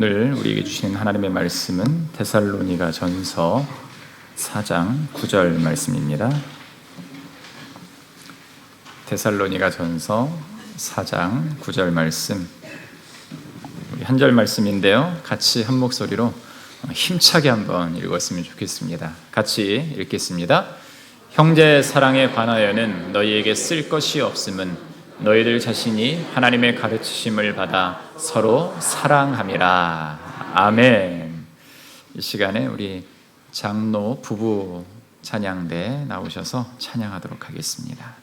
오늘 우리에게 주시는 하나님의 말씀은 데살로니가 전서 4장 9절 말씀입니다. 데살로니가 전서 4장 9절 말씀, 한 절 말씀인데요, 같이 한 목소리로 힘차게 한번 읽었으면 좋겠습니다. 같이 읽겠습니다. 형제 사랑에 관하여는 너희에게 쓸 것이 없음은 너희들 자신이 하나님의 가르치심을 받아 서로 사랑함이라. 아멘. 이 시간에 우리 장로 부부 찬양대 나오셔서 찬양하도록 하겠습니다.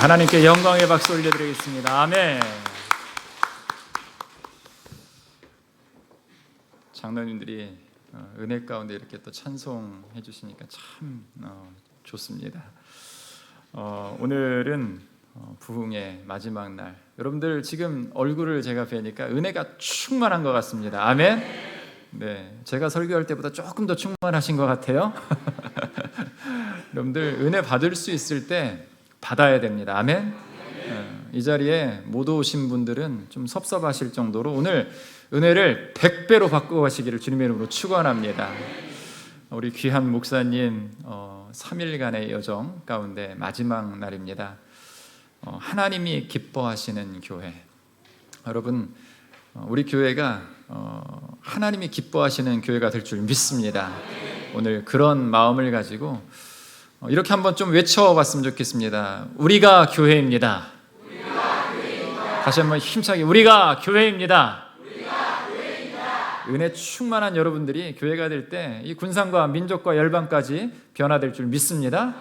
하나님께 영광의 박수 올려드리겠습니다. 아멘. 장로님들이 은혜 가운데 이렇게 또 찬송해 주시니까 참 좋습니다. 오늘은 부흥의 마지막 날, 여러분들 지금 얼굴을 제가 뵈니까 은혜가 충만한 것 같습니다. 아멘. 네, 제가 설교할 때보다 조금 더 충만하신 것 같아요. 여러분들 은혜 받을 수 있을 때 받아야 됩니다. 아멘. 이 자리에 못 오신 분들은 좀 섭섭하실 정도로 오늘 은혜를 100배로 바꾸어 가시기를 주님의 이름으로 축원합니다. 우리 귀한 목사님 3일간의 여정 가운데 마지막 날입니다. 하나님이 기뻐하시는 교회. 여러분, 우리 교회가 하나님이 기뻐하시는 교회가 될 줄 믿습니다. 오늘 그런 마음을 가지고 이렇게 한번 좀 외쳐봤으면 좋겠습니다. 우리가 교회입니다. 다시 한번 힘차게 우리가 교회입니다. 은혜 충만한 여러분들이 교회가 될 때 이 군상과 민족과 열방까지 변화될 줄 믿습니다.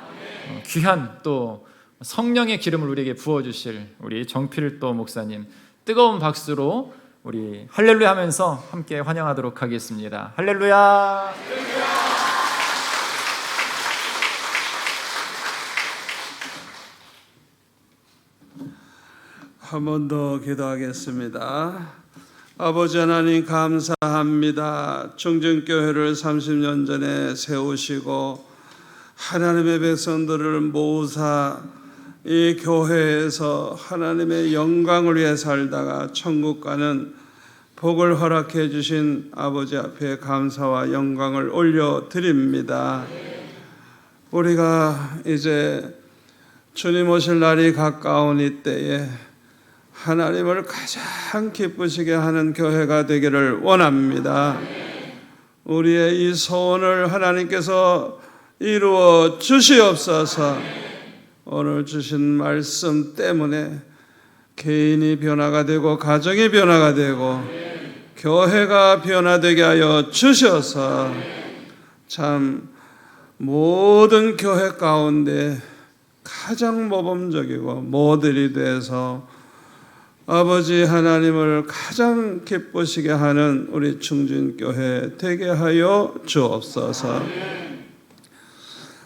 귀한 또 성령의 기름을 우리에게 부어주실 우리 정필도 목사님 뜨거운 박수로 우리 할렐루야 하면서 함께 환영하도록 하겠습니다. 할렐루야. 한 번 더 기도하겠습니다. 아버지 하나님 감사합니다. 충진교회를 30년 전에 세우시고 하나님의 백성들을 모으사 이 교회에서 하나님의 영광을 위해 살다가 천국 가는 복을 허락해 주신 아버지 앞에 감사와 영광을 올려드립니다. 우리가 이제 주님 오실 날이 가까운 이때에 하나님을 가장 기쁘시게 하는 교회가 되기를 원합니다. 우리의 이 소원을 하나님께서 이루어 주시옵소서. 오늘 주신 말씀 때문에 개인이 변화가 되고 가정이 변화가 되고 교회가 변화되게 하여 주셔서 참 모든 교회 가운데 가장 모범적이고 모델이 돼서 아버지 하나님을 가장 기쁘시게 하는 우리 충진교회 되게 하여 주옵소서.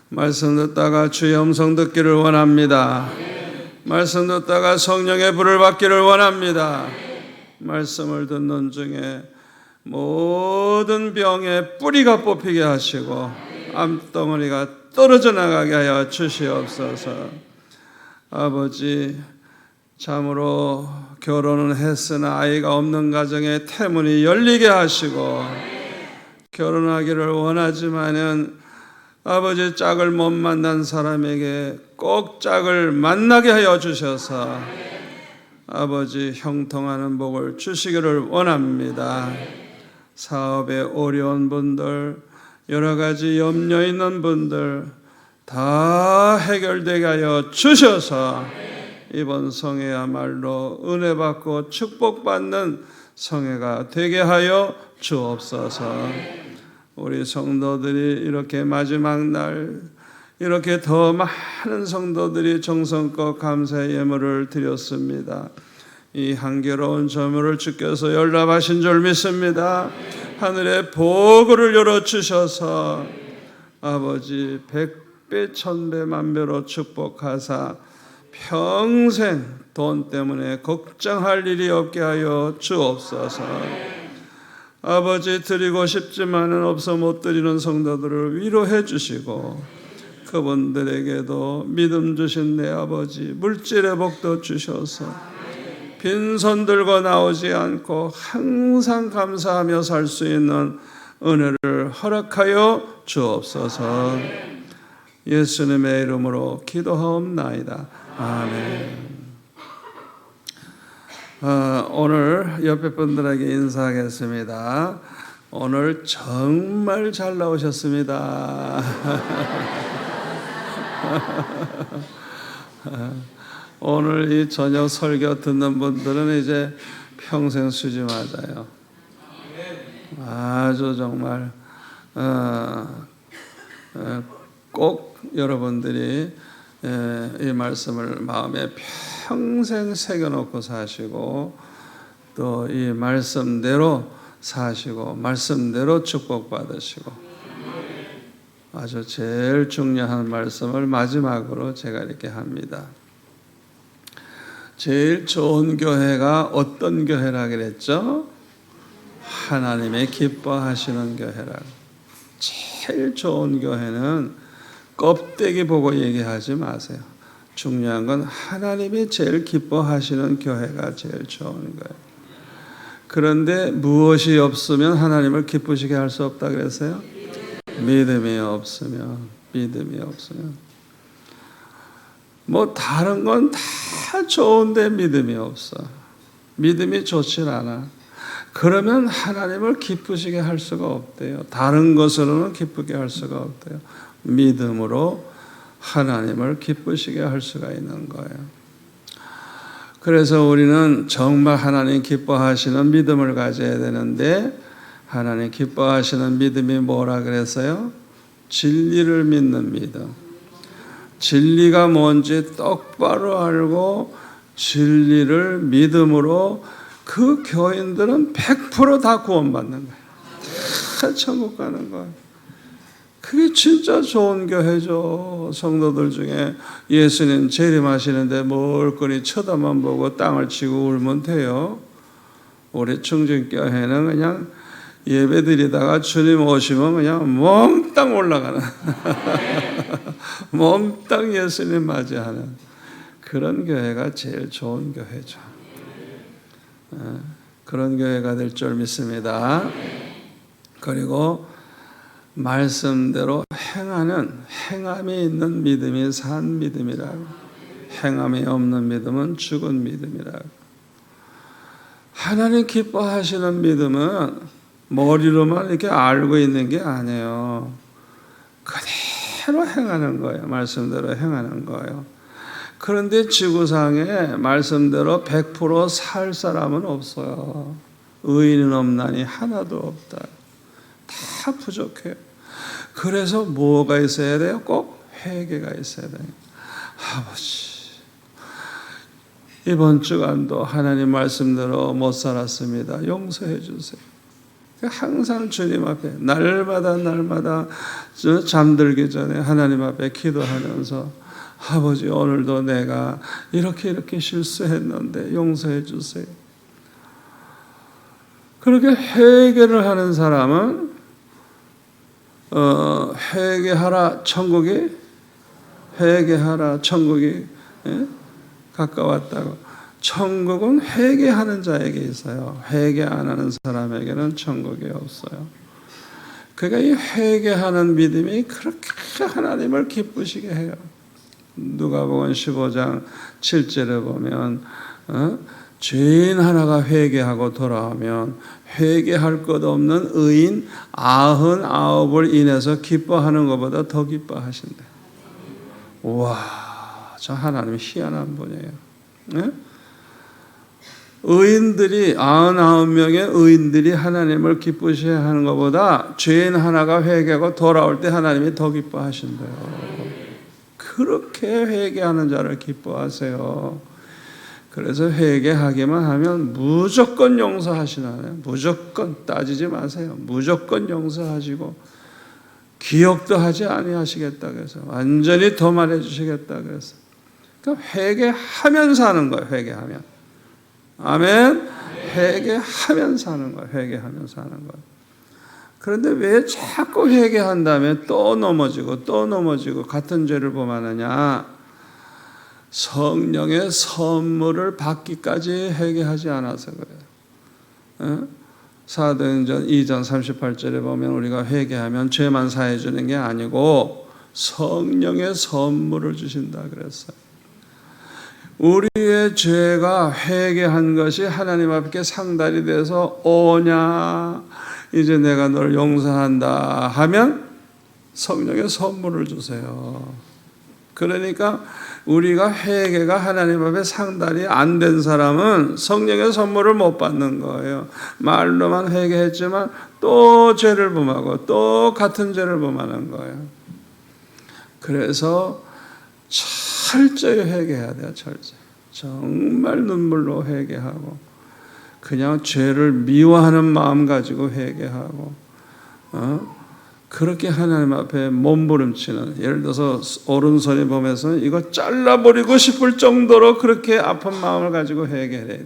말씀 듣다가 주의 음성 듣기를 원합니다. 말씀 듣다가 성령의 불을 받기를 원합니다. 말씀을 듣는 중에 모든 병의 뿌리가 뽑히게 하시고 암덩어리가 떨어져 나가게 하여 주시옵소서. 아버지, 참으로 결혼은 했으나 아이가 없는 가정에 태문이 열리게 하시고 결혼하기를 원하지만은 아버지 짝을 못 만난 사람에게 꼭 짝을 만나게 하여 주셔서 아버지 형통하는 복을 주시기를 원합니다. 사업에 어려운 분들, 여러 가지 염려 있는 분들 다 해결되게 하여 주셔서 이번 성회야말로 은혜 받고 축복받는 성회가 되게 하여 주옵소서. 우리 성도들이 이렇게 마지막 날 이렇게 더 많은 성도들이 정성껏 감사의 예물을 드렸습니다. 이 한계로운 저물을 주께서 연락하신 줄 믿습니다. 하늘의 보고를 열어주셔서 아버지 100배 1000배 만배로 축복하사 평생 돈 때문에 걱정할 일이 없게 하여 주옵소서. 아버지 드리고 싶지만은 없어 못 드리는 성도들을 위로해 주시고 그분들에게도 믿음 주신 내 아버지 물질의 복도 주셔서 빈손 들고 나오지 않고 항상 감사하며 살 수 있는 은혜를 허락하여 주옵소서. 예수님의 이름으로 기도하옵나이다. 아멘. 오늘 옆에 분들에게 인사하겠습니다. 오늘 정말 잘 나오셨습니다. 오늘 이 저녁 설교 듣는 분들은 이제 평생 수지 맞아요. 아주 정말 꼭 여러분들이 이 말씀을 마음에 평생 새겨놓고 사시고 또 이 말씀대로 사시고 말씀대로 축복받으시고 아주 제일 중요한 말씀을 마지막으로 제가 이렇게 합니다. 제일 좋은 교회가 어떤 교회라 그랬죠? 하나님의 기뻐하시는 교회라. 제일 좋은 교회는 껍데기 보고 얘기하지 마세요. 중요한 건 하나님이 제일 기뻐하시는 교회가 제일 좋은 거예요. 그런데 무엇이 없으면 하나님을 기쁘시게 할 수 없다 그랬어요? 믿음이 없으면. 뭐 다른 건 다 좋은데 믿음이 없어. 믿음이 좋질 않아. 그러면 하나님을 기쁘시게 할 수가 없대요. 다른 것으로는 기쁘게 할 수가 없대요. 믿음으로 하나님을 기쁘시게 할 수가 있는 거예요. 그래서 우리는 정말 하나님 기뻐하시는 믿음을 가져야 되는데, 하나님 기뻐하시는 믿음이 뭐라 그랬어요? 진리를 믿는 믿음. 진리가 뭔지 똑바로 알고 진리를 믿음으로 그 교인들은 100% 다 구원받는 거예요. 다 천국 가는 거예요. 그게 진짜 좋은 교회죠. 성도들 중에 예수님 재림하시는데 멀거니 쳐다만 보고 땅을 치고 울면 돼요. 우리 충진교회는 그냥 예배드리다가 주님 오시면 그냥 몽땅 올라가는 몽땅 예수님 맞이하는 그런 교회가 제일 좋은 교회죠. 그런 교회가 될 줄 믿습니다. 그리고 말씀대로 행하는, 행함이 있는 믿음이 산 믿음이라고. 행함이 없는 믿음은 죽은 믿음이라고. 하나님 기뻐하시는 믿음은 머리로만 이렇게 알고 있는 게 아니에요. 그대로 행하는 거예요. 말씀대로 행하는 거예요. 그런데 지구상에 말씀대로 100% 살 사람은 없어요. 의인은 없나니 하나도 없다. 다 부족해요. 그래서 뭐가 있어야 돼요? 꼭 회개가 있어야 돼요. 아버지, 이번 주간도 하나님 말씀대로 못 살았습니다. 용서해 주세요. 항상 주님 앞에 날마다 잠들기 전에 하나님 앞에 기도하면서, 아버지 오늘도 내가 이렇게 실수했는데 용서해 주세요. 그렇게 회개를 하는 사람은 회개하라 천국이 가까웠다고. 천국은 회개하는 자에게 있어요. 회개 안 하는 사람에게는 천국이 없어요. 그러니까 이 회개하는 믿음이 그렇게 하나님을 기쁘시게 해요. 누가복음 15장 7절에 보면 죄인 하나가 회개하고 돌아오면 회개할 것 없는 의인 99을 인해서 기뻐하는 것보다 더 기뻐하신대. 우와, 저 하나님 희한한 분이에요. 네? 의인들이 99명의 의인들이 하나님을 기쁘시게 하는 것보다 죄인 하나가 회개하고 돌아올 때 하나님이 더 기뻐하신대요. 그렇게 회개하는 자를 기뻐하세요. 그래서 회개하기만 하면 무조건 용서하시나요? 무조건 따지지 마세요. 무조건 용서하시고 기억도 하지 아니하시겠다 그래서 완전히 도말해 주시겠다 그래서. 그러니까 회개하면서 하는 거예요. 회개하면. 아멘. 회개하면서 하는 거예요. 회개하면서 하는 거예요. 그런데 왜 자꾸 회개한 다음에 또 넘어지고 같은 죄를 범하느냐? 성령의 선물을 받기까지 회개하지 않아서 그래요. 사도행전 2장 38절에 보면 우리가 회개하면 죄만 사해 주는 게 아니고 성령의 선물을 주신다 그랬어요. 우리의 죄가 회개한 것이 하나님 앞에 상달이 돼서 오냐, 이제 내가 널 용서한다 하면 성령의 선물을 주세요. 그러니까 우리가 회개가 하나님 앞에 상달이 안 된 사람은 성령의 선물을 못 받는 거예요. 말로만 회개했지만 또 죄를 범하고 또 같은 죄를 범하는 거예요. 그래서 철저히 회개해야 돼요. 철저히. 정말 눈물로 회개하고 그냥 죄를 미워하는 마음 가지고 회개하고 그렇게 하나님 앞에 몸부림치는, 예를 들어서 오른손이 보면서 이거 잘라버리고 싶을 정도로 그렇게 아픈 마음을 가지고 회개해야 돼.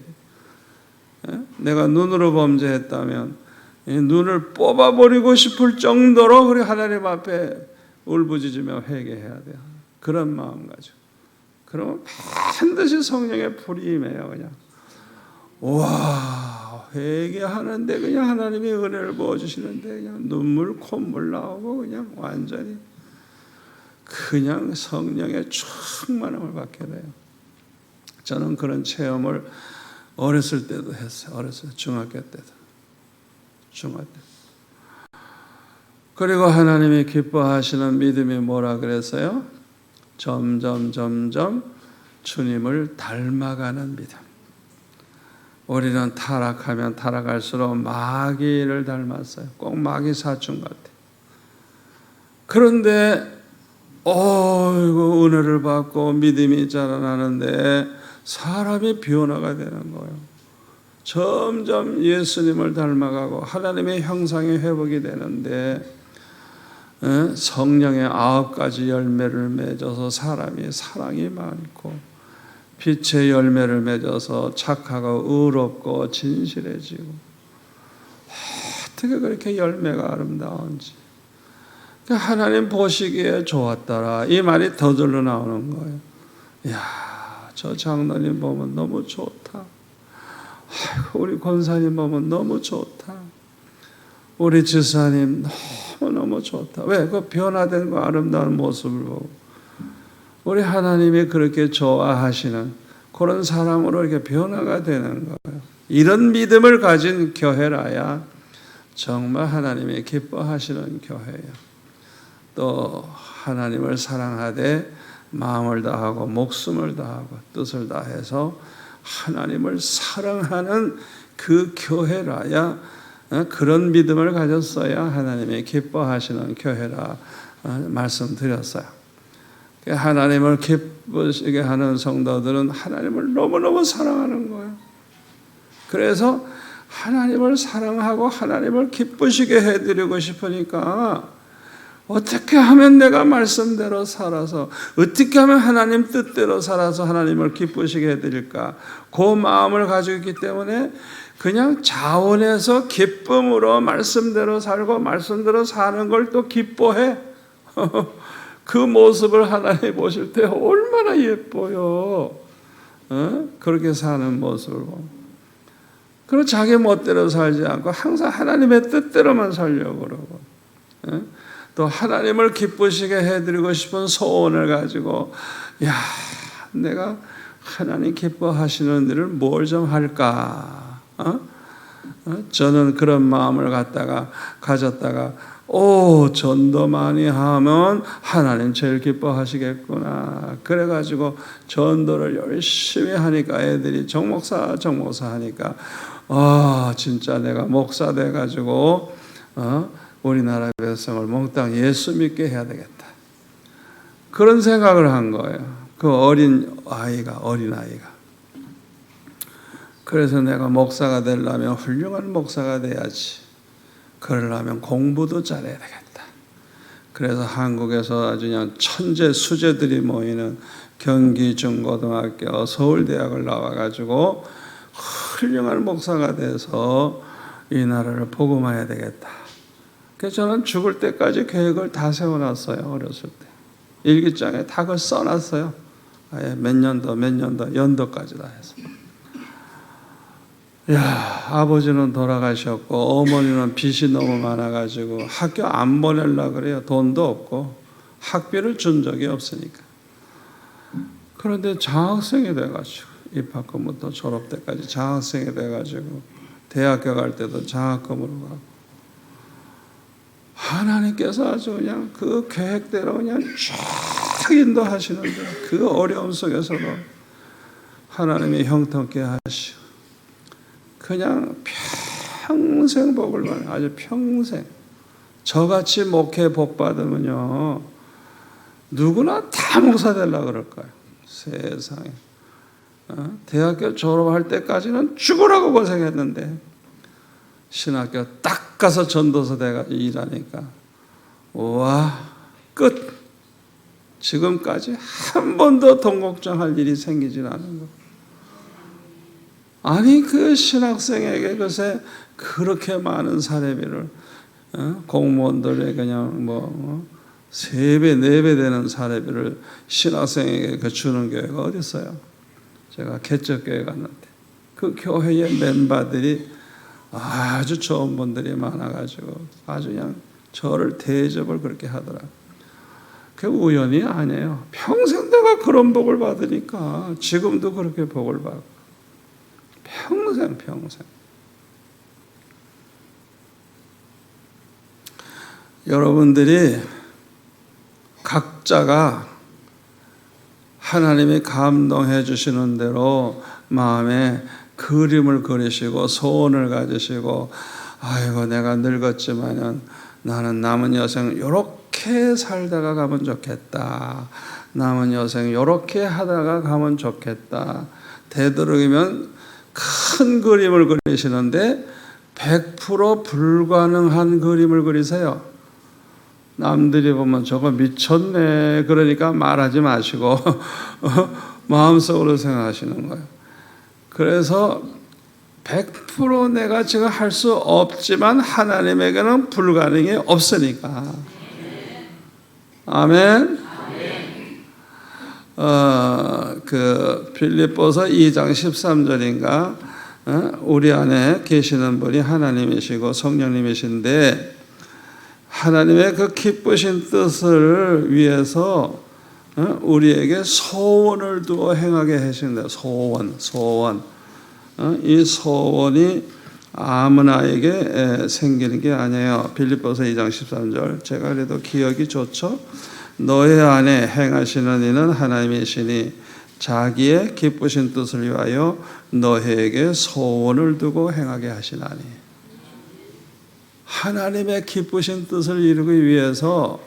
내가 눈으로 범죄했다면 눈을 뽑아버리고 싶을 정도로 그리 하나님 앞에 울부짖으며 회개해야 돼요. 그런 마음 가지고. 그러면 반드시 성령의 불이 임해요. 그냥 와, 회개하는데 그냥 하나님이 은혜를 부어주시는데 그냥 눈물 콧물 나오고 그냥 완전히 그냥 성령의 충만함을 받게 돼요. 저는 그런 체험을 어렸을 때도 했어요. 어렸을 때, 중학교 때도. 그리고 하나님이 기뻐하시는 믿음이 뭐라 그랬어요? 점점 주님을 닮아가는 믿음. 우리는 타락하면 타락할수록 마귀를 닮았어요. 꼭 마귀 사춘 같아요. 그런데 이거 은혜를 받고 믿음이 자라나는데 사람이 변화가 되는 거예요. 점점 예수님을 닮아가고 하나님의 형상의 회복이 되는데 성령의 9가지 열매를 맺어서 사람이 사랑이 많고 빛의 열매를 맺어서 착하고 의롭고 진실해지고 어떻게 그렇게 열매가 아름다운지 하나님 보시기에 좋았더라 이 말이 더들러 나오는 거예요. 이야, 저 장로님 보면 너무 좋다. 아이고, 우리 권사님 보면 너무 좋다. 우리 지사님 너무 좋다. 왜? 그 변화된 거 아름다운 모습을 보고 우리 하나님이 그렇게 좋아하시는 그런 사람으로 이렇게 변화가 되는 거예요. 이런 믿음을 가진 교회라야 정말 하나님이 기뻐하시는 교회예요. 또 하나님을 사랑하되 마음을 다하고 목숨을 다하고 뜻을 다해서 하나님을 사랑하는 그 교회라야 그런 믿음을 가졌어야 하나님이 기뻐하시는 교회라 말씀드렸어요. 하나님을 기쁘시게 하는 성도들은 하나님을 너무너무 사랑하는 거예요. 그래서 하나님을 사랑하고 하나님을 기쁘시게 해드리고 싶으니까 어떻게 하면 내가 말씀대로 살아서 어떻게 하면 하나님 뜻대로 살아서 하나님을 기쁘시게 해드릴까 그 마음을 가지고 있기 때문에 그냥 자원해서 기쁨으로 말씀대로 살고 말씀대로 사는 걸 또 기뻐해. 그 모습을 하나님 보실 때 얼마나 예뻐요. 그렇게 사는 모습을 보면. 그리고 자기 멋대로 살지 않고 항상 하나님의 뜻대로만 살려고 그러고 또 하나님을 기쁘시게 해드리고 싶은 소원을 가지고 야, 내가 하나님 기뻐하시는 일을 뭘 좀 할까? 저는 그런 마음을 가졌다가 전도 많이 하면 하나님 제일 기뻐하시겠구나. 그래가지고 전도를 열심히 하니까 애들이 정목사 하니까 진짜 내가 목사 돼가지고 우리나라 백성을 몽땅 예수 믿게 해야 되겠다. 그런 생각을 한 거예요. 그 어린아이가. 그래서 내가 목사가 되려면 훌륭한 목사가 돼야지. 그러려면 공부도 잘해야 되겠다. 그래서 한국에서 아주 그냥 천재 수재들이 모이는 경기 중고등학교 서울대학을 나와가지고 훌륭한 목사가 돼서 이 나라를 복음해야 되겠다. 그래서 저는 죽을 때까지 계획을 다 세워놨어요. 어렸을 때 일기장에 다 그걸 써놨어요. 아예 몇 년도 연도까지 다 해서. 아버지는 돌아가셨고 어머니는 빚이 너무 많아가지고 학교 안 보내려고 그래요. 돈도 없고 학비를 준 적이 없으니까. 그런데 장학생이 돼가지고 입학금부터 졸업 때까지 장학생이 돼가지고 대학교 갈 때도 장학금으로 가고 하나님께서 아주 그냥 그 계획대로 그냥 쫙 인도하시는데 그 어려움 속에서도 하나님이 형통케 하시고 그냥 평생 복을 받아요. 아주 평생. 저같이 목회 복 받으면요 누구나 다 목사 되려고 그럴 거예요. 세상에. 대학교 졸업할 때까지는 죽으라고 고생했는데 신학교 딱 가서 전도사 돼가지고 일하니까 와 끝. 지금까지 한 번도 돈 걱정할 일이 생기진 않은 거. 아니 그 신학생에게 글쎄 그렇게 많은 사례비를 공무원들의 그냥 뭐 3배, 4배 되는 사례비를 신학생에게 주는 교회가 어디 있어요? 제가 개척교회 갔는데 그 교회의 멤버들이 아주 좋은 분들이 많아가지고 아주 그냥 저를 대접을 그렇게 하더라. 그 우연이 아니에요. 평생 내가 그런 복을 받으니까 지금도 그렇게 복을 받고 평생. 여러분들이 각자가 하나님이 감동해 주시는 대로 마음에 그림을 그리시고 소원을 가지시고 아이고 내가 늙었지만은 나는 남은 여생 요렇게 살다가 가면 좋겠다. 남은 여생 요렇게 하다가 가면 좋겠다. 되도록이면 큰 그림을 그리시는데 100% 불가능한 그림을 그리세요. 남들이 보면 저거 미쳤네. 그러니까 말하지 마시고 마음속으로 생각하시는 거예요. 그래서 100% 내가 지금 할 수 없지만 하나님에게는 불가능이 없으니까. 아멘. 그 빌립보서 2장 13절인가 우리 안에 계시는 분이 하나님이시고 성령님이신데 하나님의 그 기쁘신 뜻을 위해서 우리에게 소원을 두어 행하게 하신다. 소원. 이 소원이 아무나에게 생기는 게 아니에요. 빌립보서 2장 13절 제가 그래도 기억이 좋죠. 너의 안에 행하시는 이는 하나님이시니 자기의 기쁘신 뜻을 위하여 너희에게 소원을 두고 행하게 하시나니. 하나님의 기쁘신 뜻을 이루기 위해서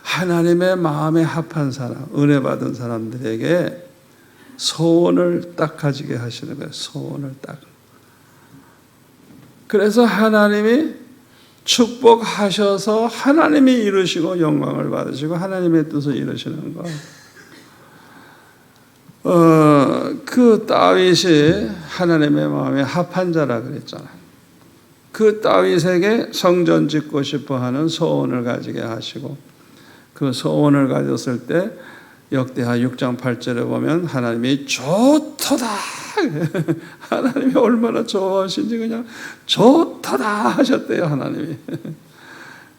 하나님의 마음에 합한 사람, 은혜 받은 사람들에게 소원을 딱 가지게 하시는 거예요. 소원을 딱. 그래서 하나님이 축복하셔서 하나님이 이루시고 영광을 받으시고 하나님의 뜻을 이루시는 것. 그 다윗이 하나님의 마음에 합한 자라 그랬잖아요. 그 다윗에게 성전 짓고 싶어 하는 소원을 가지게 하시고 그 소원을 가졌을 때 역대하 6장 8절에 보면 하나님이 좋도다. 하나님이 얼마나 좋아하신지 그냥 좋도다 하셨대요. 하나님이.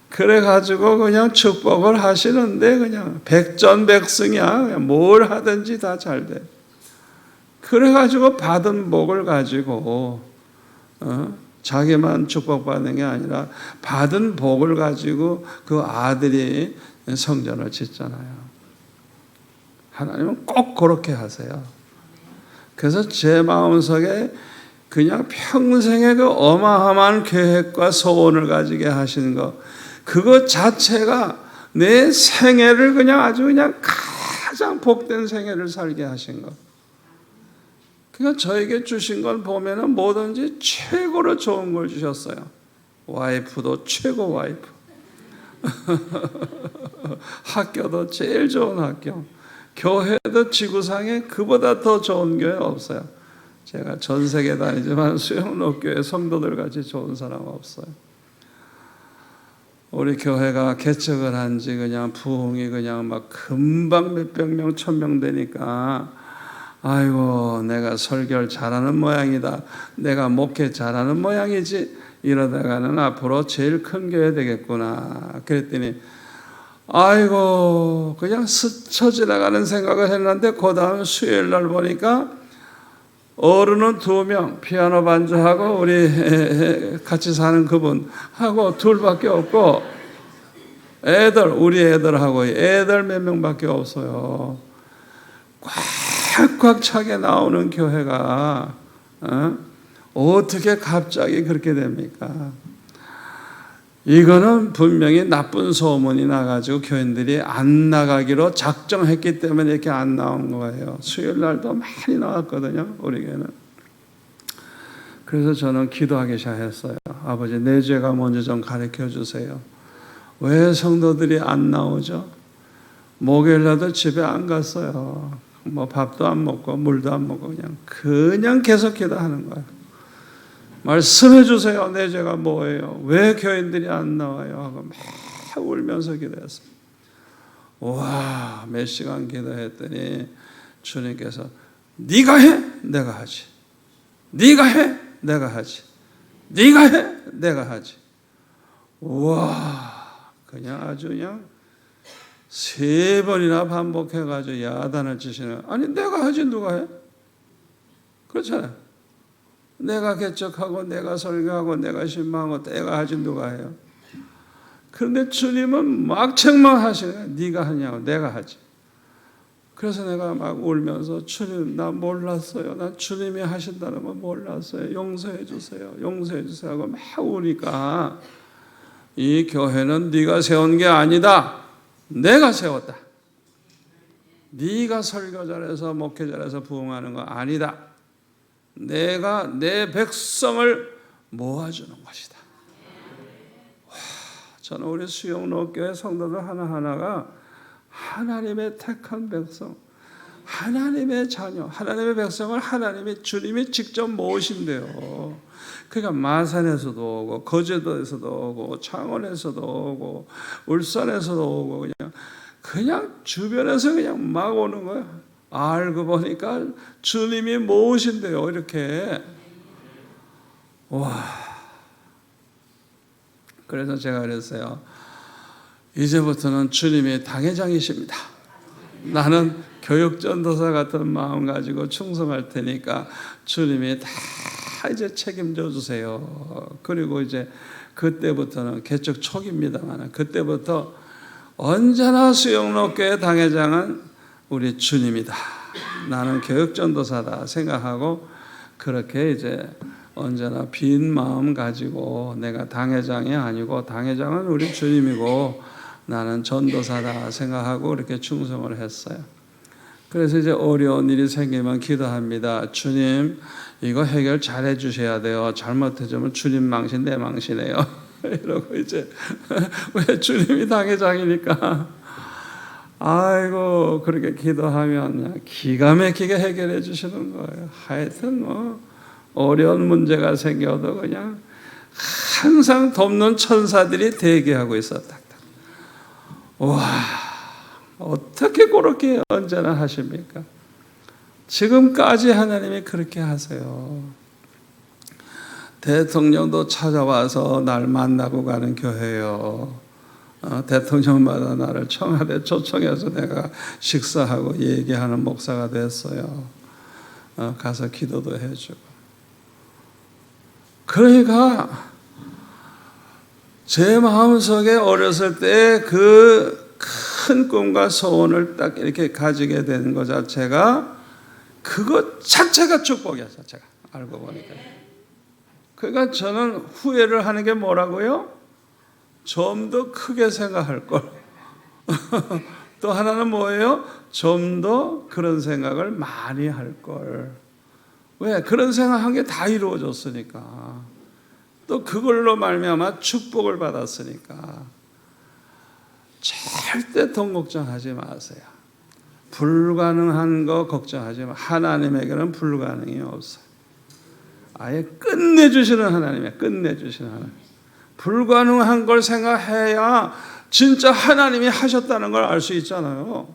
그래가지고 그냥 축복을 하시는데 그냥 백전백승이야. 그냥 뭘 하든지 다 잘 돼. 그래가지고 받은 복을 가지고 자기만 축복받는 게 아니라 받은 복을 가지고 그 아들이 성전을 짓잖아요. 하나님은 꼭 그렇게 하세요. 그래서 제 마음속에 그냥 평생의 그 어마어마한 계획과 소원을 가지게 하시는 것, 그것 자체가 내 생애를 그냥 아주 그냥 가장 복된 생애를 살게 하신 것. 그러니까 저에게 주신 건 보면은 뭐든지 최고로 좋은 걸 주셨어요. 와이프도 최고 와이프. 학교도 제일 좋은 학교. 교회도 지구상에 그보다 더 좋은 교회 없어요. 제가 전 세계 다니지만 수영록교회 성도들 같이 좋은 사람 없어요. 우리 교회가 개척을 한 지 그냥 부흥이 그냥 막 금방 몇백 명, 1000명 되니까 아이고 내가 설교를 잘하는 모양이다. 내가 목회 잘하는 모양이지. 이러다가는 앞으로 제일 큰 교회 되겠구나. 그랬더니 아이고 그냥 스쳐 지나가는 생각을 했는데 그 다음 수요일 날 보니까 어른은 2명 피아노 반주하고 우리 같이 사는 그분하고 둘밖에 없고 애들 우리 애들하고 애들 몇 명밖에 없어요. 꽉꽉 차게 나오는 교회가 어떻게 갑자기 그렇게 됩니까? 이거는 분명히 나쁜 소문이 나가지고 교인들이 안 나가기로 작정했기 때문에 이렇게 안 나온 거예요. 수요일 날도 많이 나왔거든요. 우리 교회는. 그래서 저는 기도하기 시작했어요. 아버지 내 죄가 뭔지 좀 가르쳐 주세요. 왜 성도들이 안 나오죠? 목요일 날도 집에 안 갔어요. 뭐 밥도 안 먹고 물도 안 먹고 그냥 계속 기도하는 거예요. 말씀해 주세요. 내 죄가 뭐예요? 왜 교인들이 안 나와요? 하고 막 울면서 기도했어요. 와, 몇 시간 기도했더니 주님께서 네가 해, 내가 하지. 네가 해, 내가 하지. 네가 해, 내가 하지. 와, 그냥 아주 그냥 3번이나 반복해가지고 야단을 치시는. 아니 내가 하지 누가 해? 그렇잖아요. 내가 개척하고 내가 설교하고 내가 신방하고 내가 하지 누가 해요? 그런데 주님은 막 책망하시는 거예요. 네가 하냐고. 내가 하지. 그래서 내가 막 울면서 주님 나 몰랐어요. 나 주님이 하신다는 거 몰랐어요. 용서해 주세요. 용서해 주세요 하고 막 우니까 이 교회는 네가 세운 게 아니다. 내가 세웠다. 네가 설교 잘해서 목회 잘해서 부흥하는 거 아니다. 내가 내 백성을 모아주는 것이다. 와, 저는 우리 수영로교회 성도들 하나하나가 하나님의 택한 백성, 하나님의 자녀, 하나님의 백성을 하나님이 주님이 직접 모으신대요. 그러니까 마산에서도 오고 거제도에서도 오고 창원에서도 오고 울산에서도 오고 그냥 주변에서 그냥 막 오는 거야. 알고 보니까 주님이 모으신대요. 이렇게. 와. 그래서 제가 그랬어요. 이제부터는 주님이 당회장이십니다. 나는 교육전도사 같은 마음 가지고 충성할 테니까 주님이 다 이제 책임져 주세요. 그리고 이제 그때부터는 개척 초기입니다만 그때부터 언제나 수영로교회 당회장은 우리 주님이다. 나는 교육전도사다 생각하고 그렇게 이제 언제나 빈 마음 가지고 내가 당회장이 아니고 당회장은 우리 주님이고 나는 전도사다 생각하고 그렇게 충성을 했어요. 그래서 이제 어려운 일이 생기면 기도합니다. 주님 이거 해결 잘 해주셔야 돼요. 잘못해주면 주님 망신 내 망신이에요. 이러고 이제 왜 주님이 당회장이니까 아이고 그렇게 기도하면 기가 막히게 해결해 주시는 거예요. 하여튼 뭐 어려운 문제가 생겨도 그냥 항상 돕는 천사들이 대기하고 있었다. 와, 어떻게 그렇게 언제나 하십니까? 지금까지 하나님이 그렇게 하세요. 대통령도 찾아와서 날 만나고 가는 교회요. 대통령마다 나를 청와대 초청해서 내가 식사하고 얘기하는 목사가 됐어요. 가서 기도도 해주고. 그러니까 제 마음속에 어렸을 때 그 큰 꿈과 소원을 딱 이렇게 가지게 되는 것 자체가 그것 자체가 축복이야. 자체가 알고 보니까. 그러니까 저는 후회를 하는 게 뭐라고요? 좀 더 크게 생각할 걸. 또 하나는 뭐예요? 좀 더 그런 생각을 많이 할 걸. 왜? 그런 생각한 게 다 이루어졌으니까. 또 그걸로 말미암아 축복을 받았으니까. 절대 돈 걱정하지 마세요. 불가능한 거 걱정하지 마. 하나님에게는 불가능이 없어요. 아예 끝내주시는 하나님이에요. 끝내주시는 하나님. 불가능한 걸 생각해야 진짜 하나님이 하셨다는 걸 알 수 있잖아요.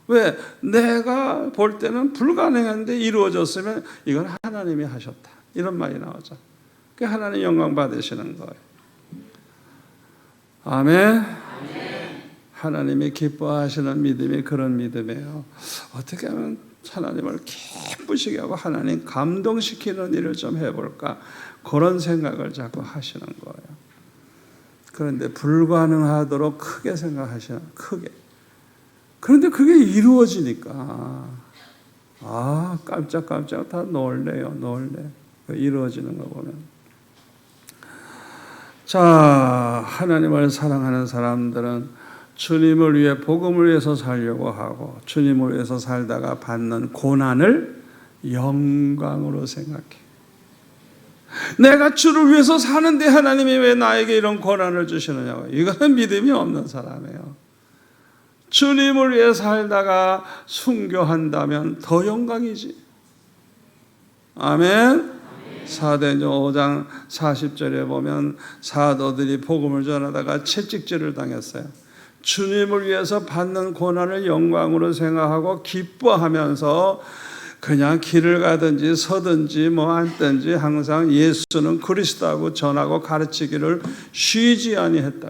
왜? 내가 볼 때는 불가능한데 이루어졌으면 이건 하나님이 하셨다. 이런 말이 나오죠. 그 하나님 영광 받으시는 거예요. 아멘. 하나님이 기뻐하시는 믿음이 그런 믿음이에요. 어떻게 하면 하나님을 기쁘시게 하고 하나님 감동시키는 일을 좀 해볼까? 그런 생각을 자꾸 하시는 거예요. 그런데 불가능하도록 크게 생각하시는, 크게. 그런데 그게 이루어지니까 깜짝깜짝 다 놀래요. 이루어지는 거 보면. 자, 하나님을 사랑하는 사람들은 주님을 위해 복음을 위해서 살려고 하고 주님을 위해서 살다가 받는 고난을 영광으로 생각해. 내가 주를 위해서 사는데 하나님이 왜 나에게 이런 고난을 주시느냐고. 이거는 믿음이 없는 사람이에요. 주님을 위해 살다가 순교한다면 더 영광이지. 아멘. 사도행전 5장 40절에 보면 사도들이 복음을 전하다가 채찍질을 당했어요. 주님을 위해서 받는 고난을 영광으로 생각하고 기뻐하면서 그냥 길을 가든지 서든지 뭐 앉든지 항상 예수는 그리스도하고 전하고 가르치기를 쉬지 아니했다.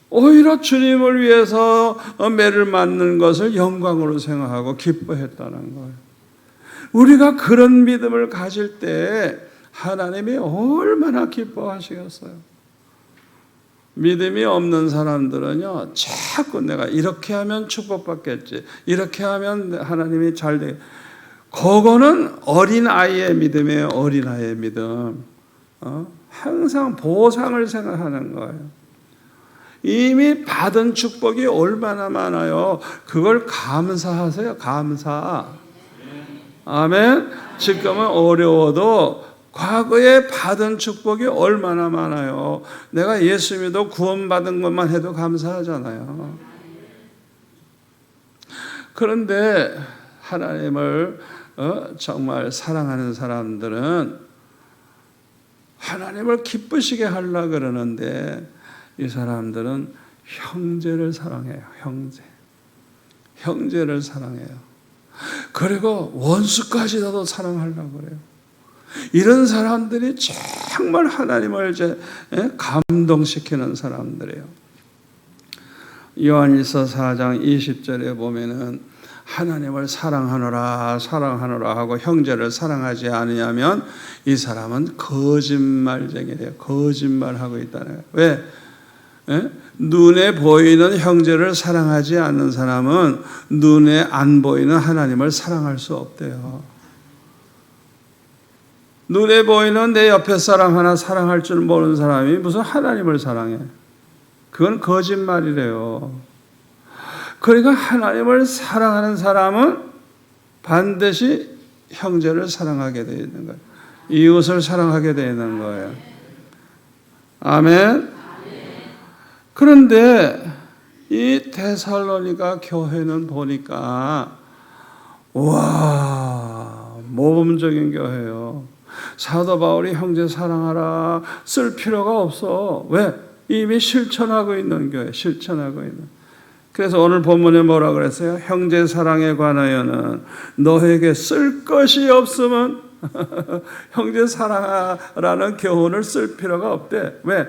오히려 주님을 위해서 매를 맞는 것을 영광으로 생각하고 기뻐했다는 거예요. 우리가 그런 믿음을 가질 때 하나님이 얼마나 기뻐하시겠어요. 믿음이 없는 사람들은요, 자꾸 내가 이렇게 하면 축복받겠지, 이렇게 하면 하나님이 잘 돼. 그거는 어린아이의 믿음이에요. 어린아이의 믿음. 항상 보상을 생각하는 거예요. 이미 받은 축복이 얼마나 많아요. 그걸 감사하세요. 감사. 아멘. 지금은 어려워도 과거에 받은 축복이 얼마나 많아요. 내가 예수 믿어 구원받은 것만 해도 감사하잖아요. 그런데 하나님을 정말 사랑하는 사람들은 하나님을 기쁘시게 하려고 그러는데 이 사람들은 형제를 사랑해요. 형제를 사랑해요. 그리고 원수까지도 사랑하려고 그래요. 이런 사람들이 정말 하나님을 이제 감동시키는 사람들이에요. 요한일서 4장 20절에 보면은 하나님을 사랑하노라 하고 형제를 사랑하지 않으면 이 사람은 거짓말쟁이래요. 거짓말하고 있다는 거예요. 왜? 눈에 보이는 형제를 사랑하지 않는 사람은 눈에 안 보이는 하나님을 사랑할 수 없대요. 눈에 보이는 내 옆에 사람 하나 사랑할 줄 모르는 사람이 무슨 하나님을 사랑해? 그건 거짓말이래요. 그러니까 하나님을 사랑하는 사람은 반드시 형제를 사랑하게 되어 있는 거예요. 이웃을 사랑하게 되어 있는 거예요. 아멘. 그런데 이 데살로니가 교회는 보니까 와, 모범적인 교회예요. 사도 바울이 형제 사랑하라 쓸 필요가 없어. 왜? 이미 실천하고 있는 교회, 실천하고 있는. 그래서 오늘 본문에 뭐라 그랬어요? 형제 사랑에 관하여는 너에게 쓸 것이 없으면 형제 사랑하라는 교훈을 쓸 필요가 없대. 왜?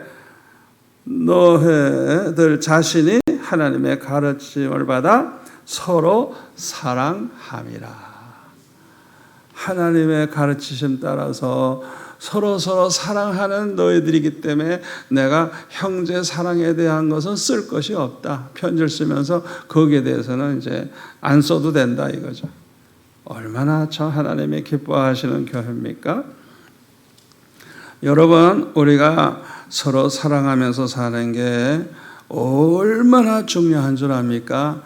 너희들 자신이 하나님의 가르침을 받아 서로 사랑함이라. 하나님의 가르치심 따라서 서로 사랑하는 너희들이기 때문에 내가 형제 사랑에 대한 것은 쓸 것이 없다. 편지를 쓰면서 거기에 대해서는 이제 안 써도 된다 이거죠. 얼마나 저 하나님이 기뻐하시는 교회입니까? 여러분, 우리가 서로 사랑하면서 사는 게 얼마나 중요한 줄 압니까?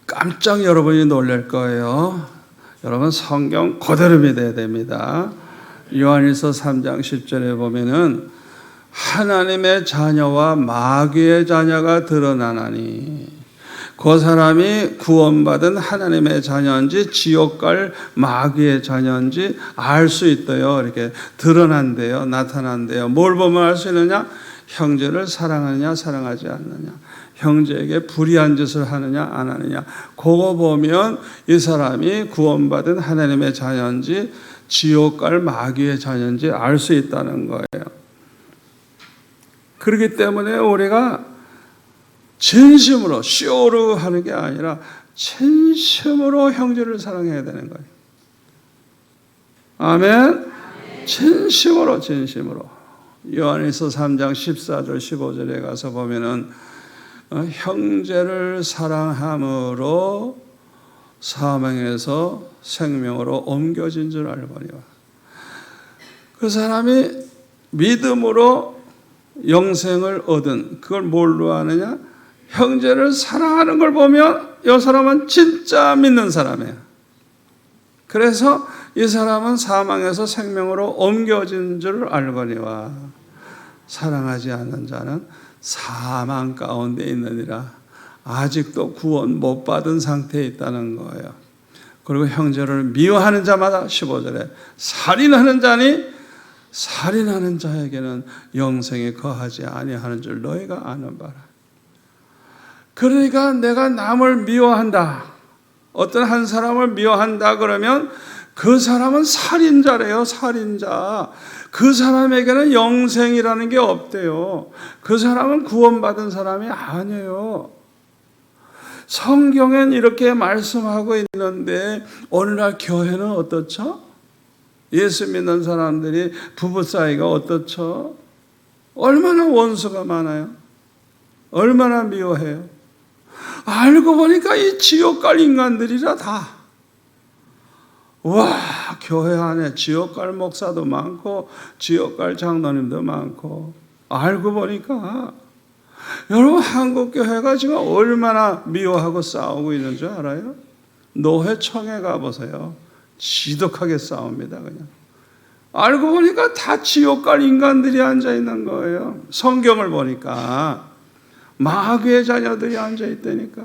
깜짝 여러분이 놀랄 거예요. 여러분, 성경 그대로 믿어야 됩니다. 요한일서 3장 10절에 보면은 하나님의 자녀와 마귀의 자녀가 드러나나니 그 사람이 구원받은 하나님의 자녀인지 지옥 갈 마귀의 자녀인지 알 수 있대요. 이렇게 드러난대요. 나타난대요. 뭘 보면 알 수 있느냐? 형제를 사랑하느냐 사랑하지 않느냐, 형제에게 불의한 짓을 하느냐 안 하느냐, 그거 보면 이 사람이 구원받은 하나님의 자녀인지 지옥 갈 마귀의 자녀인지 알 수 있다는 거예요. 그렇기 때문에 우리가 진심으로 쇼로 하는 게 아니라 진심으로 형제를 사랑해야 되는 거예요. 아멘. 진심으로. 요한일서 3장 14절 15절에 가서 보면은 형제를 사랑함으로 사망에서 생명으로 옮겨진 줄 알거니와. 그 사람이 믿음으로 영생을 얻은, 그걸 뭘로 아느냐? 형제를 사랑하는 걸 보면 이 사람은 진짜 믿는 사람이에요. 그래서 이 사람은 사망에서 생명으로 옮겨진 줄 알거니와. 사랑하지 않는 자는 사망 가운데 있느니라. 아직도 구원 못 받은 상태에 있다는 거예요. 그리고 형제를 미워하는 자마다 15절에 살인하는 자니 살인하는 자에게는 영생이 거하지 아니하는 줄 너희가 아는 바라. 그러니까 내가 남을 미워한다, 어떤 한 사람을 미워한다 그러면 그 사람은 살인자래요. 살인자. 그 사람에게는 영생이라는 게 없대요. 그 사람은 구원받은 사람이 아니에요. 성경엔 이렇게 말씀하고 있는데 오늘날 교회는 어떻죠? 예수 믿는 사람들이 부부 사이가 어떻죠? 얼마나 원수가 많아요? 얼마나 미워해요? 알고 보니까 이 지옥 갈 인간들이라 다. 와, 교회 안에 지옥 갈 목사도 많고 지옥 갈 장로님도 많고. 알고 보니까 여러분, 한국 교회가 지금 얼마나 미워하고 싸우고 있는 줄 알아요? 노회청에 가보세요. 지독하게 싸웁니다. 그냥 알고 보니까 다 지옥 갈 인간들이 앉아 있는 거예요. 성경을 보니까 마귀의 자녀들이 앉아 있다니까.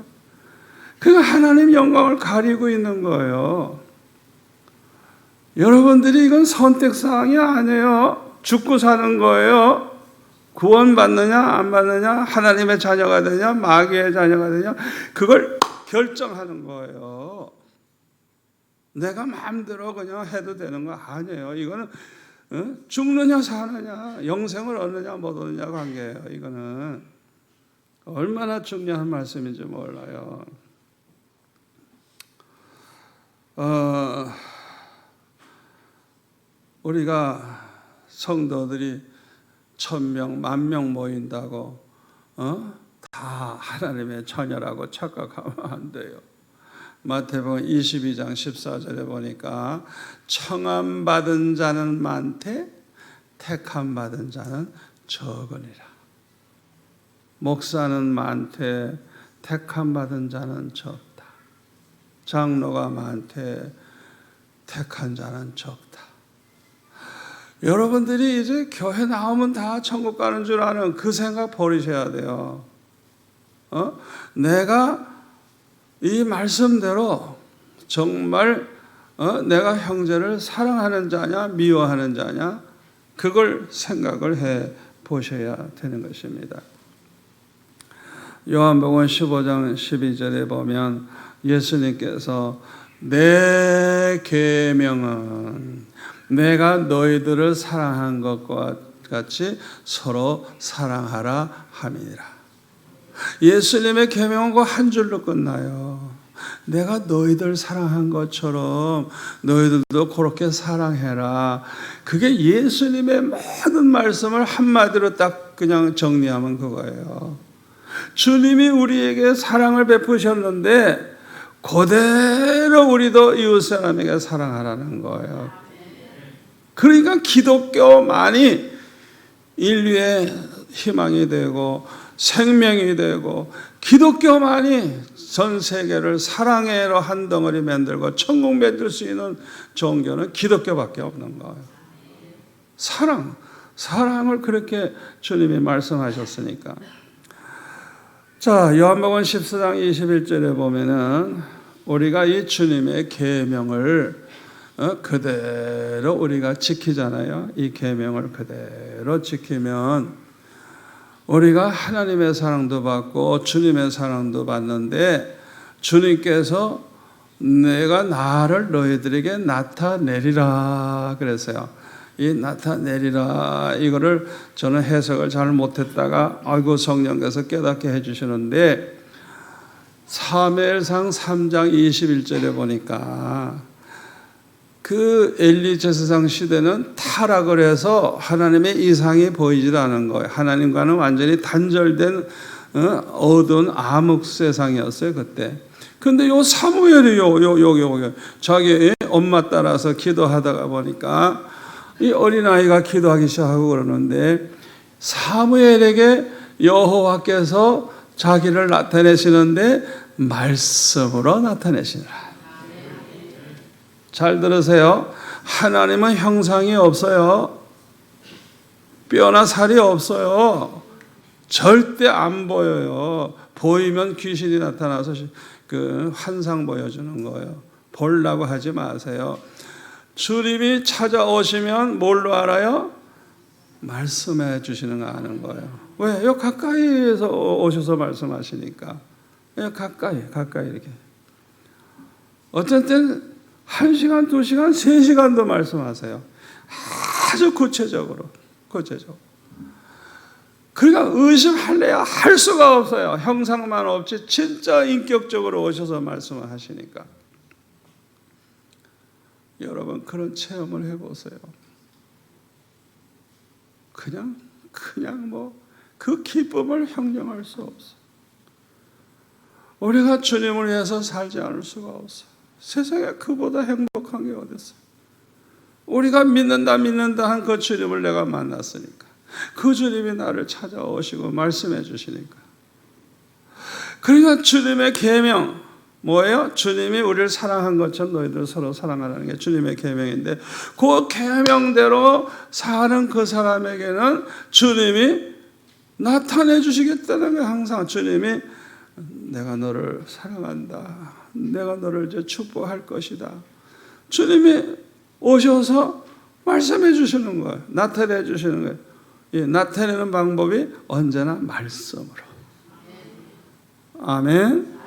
그가 하나님 영광을 가리고 있는 거예요. 여러분들이 이건 선택사항이 아니에요. 죽고 사는 거예요. 구원받느냐 안 받느냐, 하나님의 자녀가 되냐 마귀의 자녀가 되냐, 그걸 결정하는 거예요. 내가 마음대로 그냥 해도 되는 거 아니에요. 이거는 죽느냐 사느냐, 영생을 얻느냐 못 얻느냐 관계예요. 이거는 얼마나 중요한 말씀인지 몰라요. 우리가 성도들이 1000명, 10,000명 모인다고 다 하나님의 자녀라고 착각하면 안 돼요. 마태복음 22장 14절에 보니까 청함받은 자는 많되 택함받은 자는 적으니라. 목사는 많되 택함받은 자는 적다. 장로가 많되 택한 자는 적다. 여러분들이 이제 교회 나오면 다 천국 가는 줄 아는 그 생각 버리셔야 돼요. 내가 이 말씀대로 정말 내가 형제를 사랑하는 자냐 미워하는 자냐, 그걸 생각을 해 보셔야 되는 것입니다. 요한복음 15장 12절에 보면 예수님께서 내 계명은 내가 너희들을 사랑한 것과 같이 서로 사랑하라 함이니라. 예수님의 계명은 그 한 줄로 끝나요. 내가 너희들 사랑한 것처럼 너희들도 그렇게 사랑해라. 그게 예수님의 모든 말씀을 한마디로 딱 그냥 정리하면 그거예요. 주님이 우리에게 사랑을 베푸셨는데 그대로 우리도 이웃 사람에게 사랑하라는 거예요. 그러니까 기독교만이 인류의 희망이 되고 생명이 되고, 기독교만이 전 세계를 사랑으로 한 덩어리 만들고 천국 만들 수 있는 종교는 기독교밖에 없는 거예요. 사랑을 그렇게 주님이 말씀하셨으니까. 자, 요한복음 14장 21절에 보면은 우리가 이 주님의 계명을 그대로 우리가 지키잖아요. 이 계명을 그대로 지키면 우리가 하나님의 사랑도 받고 주님의 사랑도 받는데, 주님께서 내가 나를 너희들에게 나타내리라 그랬어요. 이 나타내리라, 이거를 저는 해석을 잘 못했다가 아이고 성령께서 깨닫게 해주시는데, 사무엘상 3장 21절에 보니까 그 엘리 제사장 시대는 타락을 해서 하나님의 이상이 보이질 않은 거예요. 하나님과는 완전히 단절된 어두운 암흑 세상이었어요 그때. 근데 요 사무엘이 요 자기 엄마 따라서 기도하다가 보니까 이 어린아이가 기도하기 시작하고 그러는데, 사무엘에게 여호와께서 자기를 나타내시는데 말씀으로 나타내시니라. 잘 들으세요. 하나님은 형상이 없어요. 뼈나 살이 없어요. 절대 안 보여요. 보이면 귀신이 나타나서 그 환상 보여주는 거예요. 보려고 하지 마세요. 주님이 찾아오시면 뭘로 알아요? 말씀해 주시는 거 아는 거예요. 왜? 요 가까이에서 오셔서 말씀하시니까. 가까이 이렇게. 어떤 때는 1시간, 2시간, 3시간도 말씀하세요. 아주 구체적으로. 그러니까 의심할래야 할 수가 없어요. 형상만 없지 진짜 인격적으로 오셔서 말씀을 하시니까. 여러분 그런 체험을 해보세요. 그냥 그 기쁨을 형용할 수 없어. 우리가 주님을 위해서 살지 않을 수가 없어. 세상에 그보다 행복한 게 어디 있어? 우리가 믿는다 한 그 주님을 내가 만났으니까. 그 주님이 나를 찾아오시고 말씀해 주시니까. 그러니까 주님의 계명 뭐예요? 주님이 우리를 사랑한 것처럼 너희들 서로 사랑하라는 게 주님의 계명인데 그 계명대로 사는 그 사람에게는 주님이 나타내 주시겠다는 게 항상 주님이 내가 너를 사랑한다. 내가 너를 이제 축복할 것이다. 주님이 오셔서 말씀해 주시는 거예요. 나타내 주시는 거예요. 나타내는 방법이 언제나 말씀으로. 아멘.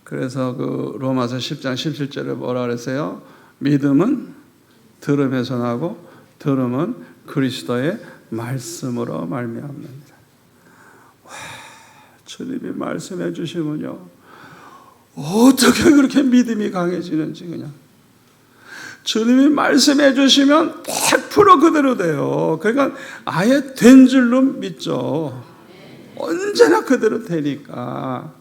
그래서 그 로마서 10장 17절에 뭐라 그랬어요? 믿음은 들음에서 나고 들음은 그리스도의 말씀으로 말미암는다. 주님이 말씀해 주시면요 어떻게 그렇게 믿음이 강해지는지 그냥 주님이 말씀해 주시면 100% 그대로 돼요. 그러니까 아예 된 줄로 믿죠. 언제나 그대로 되니까.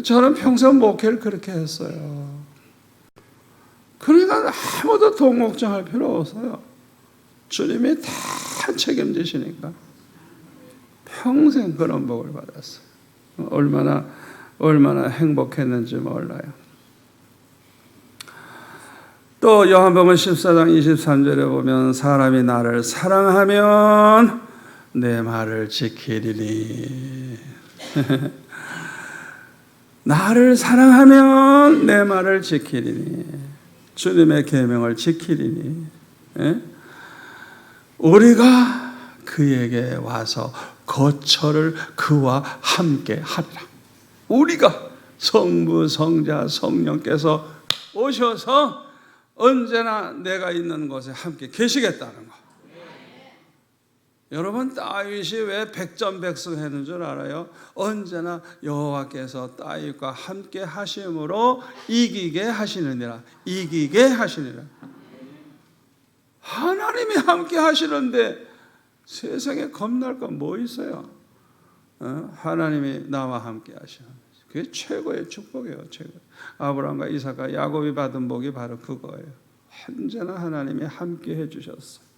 저는 평생 목회를 그렇게 했어요. 그러니까 아무도 돈 걱정할 필요 없어요. 주님이 다 책임지시니까. 평생 그런 복을 받았어요. 얼마나 행복했는지 몰라요. 또 요한복음 14장 23절에 보면 사람이 나를 사랑하면 내 말을 지키리니 나를 사랑하면 내 말을 지키리니 주님의 계명을 지키리니 우리가 그에게 와서 거처를 그와 함께 하리라. 우리가 성부, 성자, 성령께서 오셔서 언제나 내가 있는 곳에 함께 계시겠다는 거. 여러분 다윗이 왜 백전백승했는 줄 알아요? 언제나 여호와께서 다윗과 함께 하심으로 이기게 하시느니라. 하나님이 함께 하시는데 세상에 겁날 건 뭐 있어요? 하나님이 나와 함께 하시는 거죠. 그게 최고의 축복이에요. 아브라함과 이삭과 야곱이 받은 복이 바로 그거예요. 언제나 하나님이 함께 해주셨어요.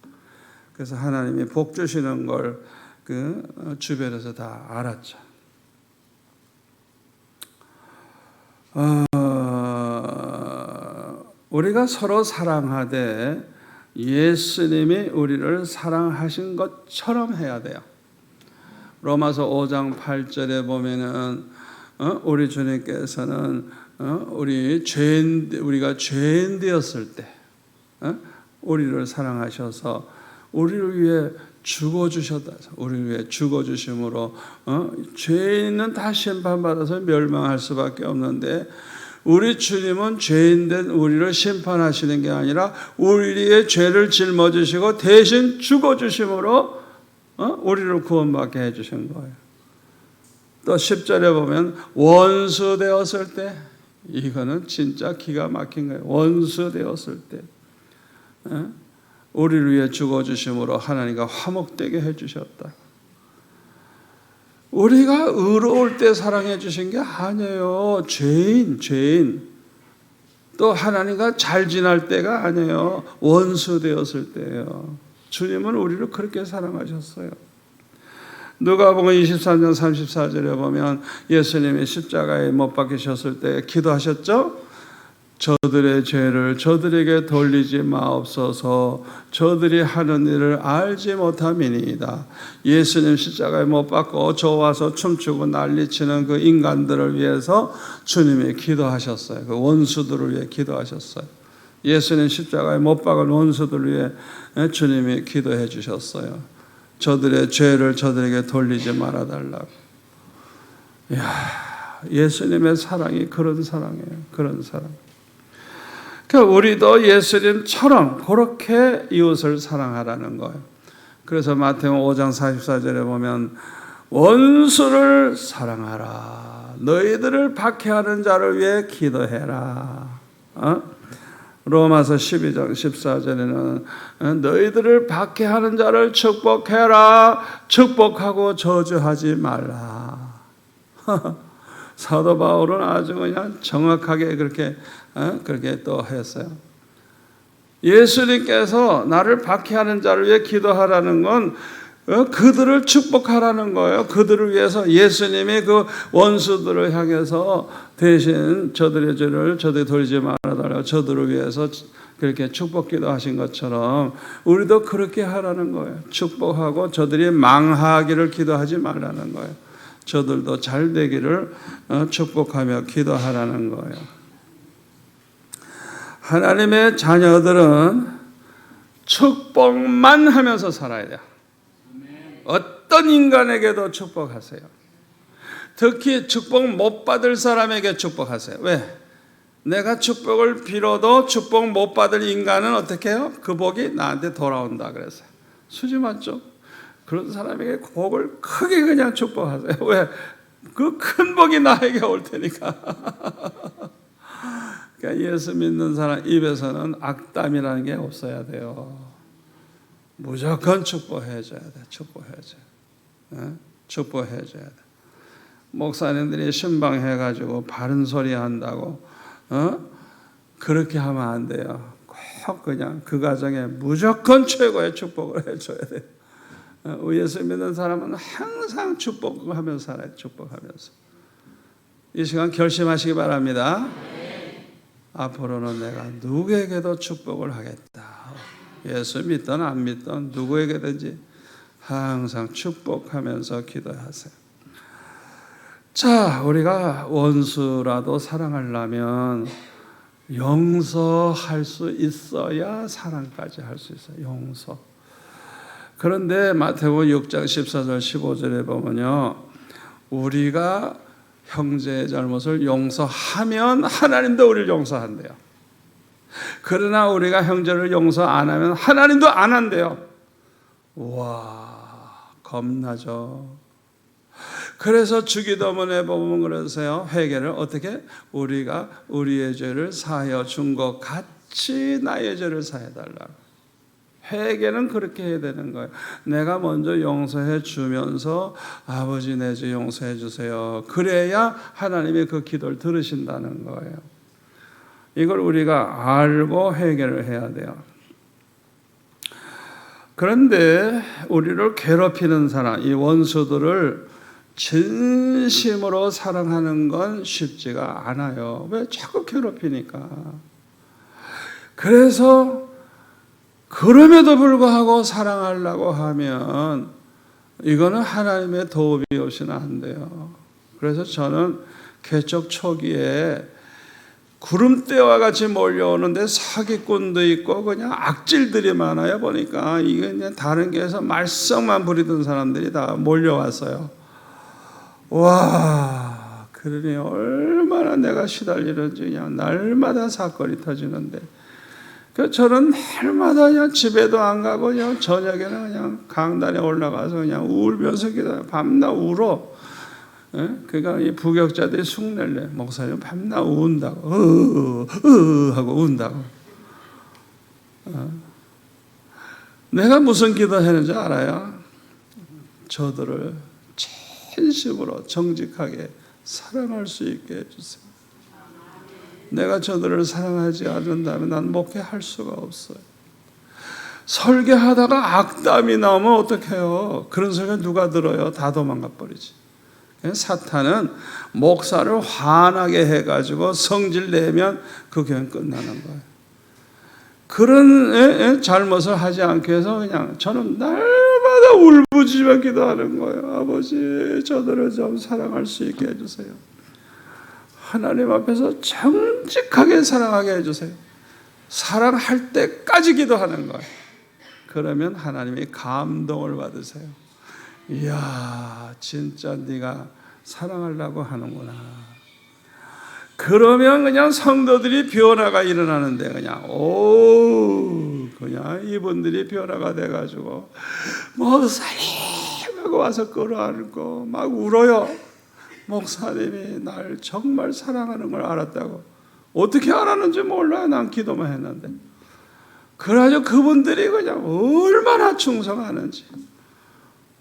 그래서 하나님이 복 주시는 걸 그 주변에서 다 알았죠. 우리가 서로 사랑하되 예수님이 우리를 사랑하신 것처럼 해야 돼요. 로마서 5장 8절에 보면은 우리 주님께서는 우리가 죄인 되었을 때 우리를 사랑하셔서 우리를 위해 죽어주셨다. 우리를 위해 죽어주심으로 죄인은 다 심판받아서 멸망할 수밖에 없는데 우리 주님은 죄인된 우리를 심판하시는 게 아니라 우리의 죄를 짊어지시고 대신 죽어주심으로 우리를 구원받게 해주신 거예요. 또 10절에 보면 원수 되었을 때 이거는 진짜 기가 막힌 거예요. 원수 되었을 때 우리를 위해 죽어주심으로 하나님과 화목되게 해주셨다. 우리가 의로울 때 사랑해 주신 게 아니에요. 죄인. 또 하나님과 잘 지낼 때가 아니에요. 원수 되었을 때예요. 주님은 우리를 그렇게 사랑하셨어요. 누가복음 23장 34절에 보면 예수님이 십자가에 못 박히셨을 때 기도하셨죠? 저들의 죄를 저들에게 돌리지 마옵소서. 저들이 하는 일을 알지 못함이니이다. 예수님 십자가에 못 박고 좋아서 춤추고 난리치는 그 인간들을 위해서 주님이 기도하셨어요. 그 원수들을 위해 기도하셨어요. 예수님 십자가에 못 박은 원수들을 위해 주님이 기도해 주셨어요. 저들의 죄를 저들에게 돌리지 말아달라고. 이야, 예수님의 사랑이 그런 사랑이에요. 그런 사랑. 그러니까 우리도 예수님처럼 그렇게 이웃을 사랑하라는 거예요. 그래서 마태복음 5장 44절에 보면 원수를 사랑하라. 너희들을 박해하는 자를 위해 기도해라. 로마서 12장 14절에는 너희들을 박해하는 자를 축복해라. 축복하고 저주하지 말라. 사도 바울은 아주 그냥 정확하게 그렇게 또 했어요. 예수님께서 나를 박해하는 자를 위해 기도하라는 건 그들을 축복하라는 거예요. 그들을 위해서 예수님이 그 원수들을 향해서 대신 저들의 죄를 저들이 돌리지 말아달라고 저들을 위해서 그렇게 축복 기도하신 것처럼 우리도 그렇게 하라는 거예요. 축복하고 저들이 망하기를 기도하지 말라는 거예요. 저들도 잘 되기를 축복하며 기도하라는 거예요. 하나님의 자녀들은 축복만 하면서 살아야 돼요. 어떤 인간에게도 축복하세요. 특히 축복 못 받을 사람에게 축복하세요. 왜? 내가 축복을 빌어도 축복 못 받을 인간은 어떻게 해요? 그 복이 나한테 돌아온다 그랬어요. 수지 맞죠? 그런 사람에게 복을 크게 그냥 축복하세요. 왜? 그 큰 복이 나에게 올 테니까. 그러니까 예수 믿는 사람 입에서는 악담이라는 게 없어야 돼요. 무조건 축복해줘야 돼. 축복해줘야 돼. 축복해줘야 돼. 목사님들이 신방해가지고 바른 소리 한다고 그렇게 하면 안 돼요. 꼭 그냥 그 가정에 무조건 최고의 축복을 해줘야 돼요. 예수 믿는 사람은 항상 축복하면서 살아요. 축복하면서. 이 시간 결심하시기 바랍니다. 앞으로는 내가 누구에게도 축복을 하겠다. 예수 믿든 안 믿든 누구에게든지 항상 축복하면서 기도하세요. 자, 우리가 원수라도 사랑하려면 용서할 수 있어야 사랑까지 할 수 있어요. 용서. 그런데 마태복음 6장 14절 15절에 보면요, 우리가 형제의 잘못을 용서하면 하나님도 우리를 용서한대요. 그러나 우리가 형제를 용서 안 하면 하나님도 안 한대요. 와, 겁나죠. 그래서 주기도문에 보면 그러세요. 회개를 어떻게? 우리가 우리의 죄를 사하여 준 것 같이 나의 죄를 사해달라고. 회개는 그렇게 해야 되는 거예요. 내가 먼저 용서해 주면서 아버지 내 죄 용서해 주세요. 그래야 하나님이 그 기도를 들으신다는 거예요. 이걸 우리가 알고 회개를 해야 돼요. 그런데 우리를 괴롭히는 사람, 이 원수들을 진심으로 사랑하는 건 쉽지가 않아요. 왜? 자꾸 괴롭히니까. 그래서 그럼에도 불구하고 사랑하려고 하면 이거는 하나님의 도움이 없이는 안 돼요. 그래서 저는 개척 초기에 구름대와 같이 몰려오는데 사기꾼도 있고 그냥 악질들이 많아요. 보니까 이게 그냥 다른 교회에서 말썽만 부리던 사람들이 다 몰려왔어요. 와, 그러니 얼마나 내가 시달리는지 그냥 날마다 사건이 터지는데, 그 저는 날마다 그냥 집에도 안 가고 그냥 저녁에는 그냥 강단에 올라가서 그냥 울면서 기도해요. 밤낮 울어. 그러니까 이 부격자들이 흉내를 내. 목사님 밤낮 운다고 하고 운다고. 내가 무슨 기도했는지 알아요? 저들을 진심으로 정직하게 사랑할 수 있게 해주세요. 내가 저들을 사랑하지 않는다면 난 목회할 수가 없어요. 설교하다가 악담이 나오면 어떡해요? 그런 소리 누가 들어요? 다 도망가 버리지. 사탄은 목사를 화나게 해가지고 성질 내면 그 교회는 끝나는 거예요. 그런 잘못을 하지 않기 위해서 그냥 저는 날마다 울부짖어 기도하는 거예요. 아버지, 저들을 좀 사랑할 수 있게 해주세요. 하나님 앞에서 정직하게 사랑하게 해주세요. 사랑할 때까지 기도하는 거예요. 그러면 하나님이 감동을 받으세요. 이야, 진짜 네가 사랑하려고 하는구나. 그러면 그냥 성도들이 변화가 일어나는데 그냥 이분들이 변화가 돼가지고 목사님 하고 와서 끌어안고 막 울어요. 목사님이 날 정말 사랑하는 걸 알았다고. 어떻게 알았는지 몰라요. 난 기도만 했는데. 그래가지고 그분들이 그냥 얼마나 충성하는지.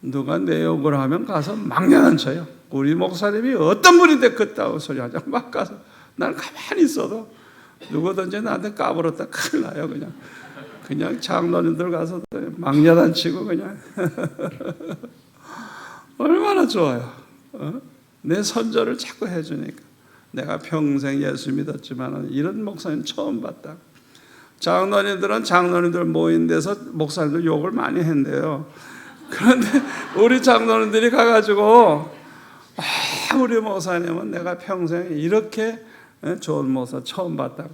누가 내 욕을 하면 가서 막내는 쳐요. 우리 목사님이 어떤 분인데 그따위 소리 하자. 막 가서 난 가만히 있어도 누구든지 나한테 까불었다 큰일 나요. 그냥 장로님들 가서 막내단 치고 그냥 얼마나 좋아요. 내 선전을 자꾸 해주니까. 내가 평생 예수 믿었지만 이런 목사님 처음 봤다. 장로님들은 장로님들 모인 데서 목사님들 욕을 많이 했는데요. 그런데 우리 장로님들이 가가지고 우리 목사님은 내가 평생 이렇게 좋은 목사 처음 봤다고.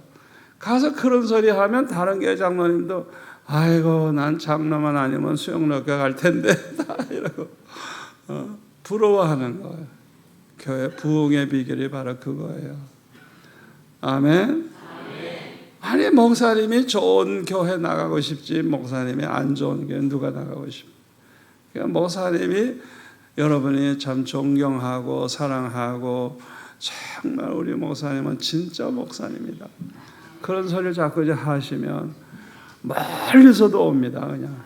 가서 그런 소리 하면 다른 교회 장로님도 아이고 난 장로만 아니면 수영학교 갈 텐데 이러고 부러워하는 거예요. 교회 부흥의 비결이 바로 그거예요. 아멘. 아니 목사님이 좋은 교회 나가고 싶지 목사님이 안 좋은 교회 누가 나가고 싶어? 그러니까 목사님이 여러분이 참 존경하고 사랑하고 정말 우리 목사님은 진짜 목사님이다. 그런 소리를 자꾸 이제 하시면 멀리서도 옵니다. 그냥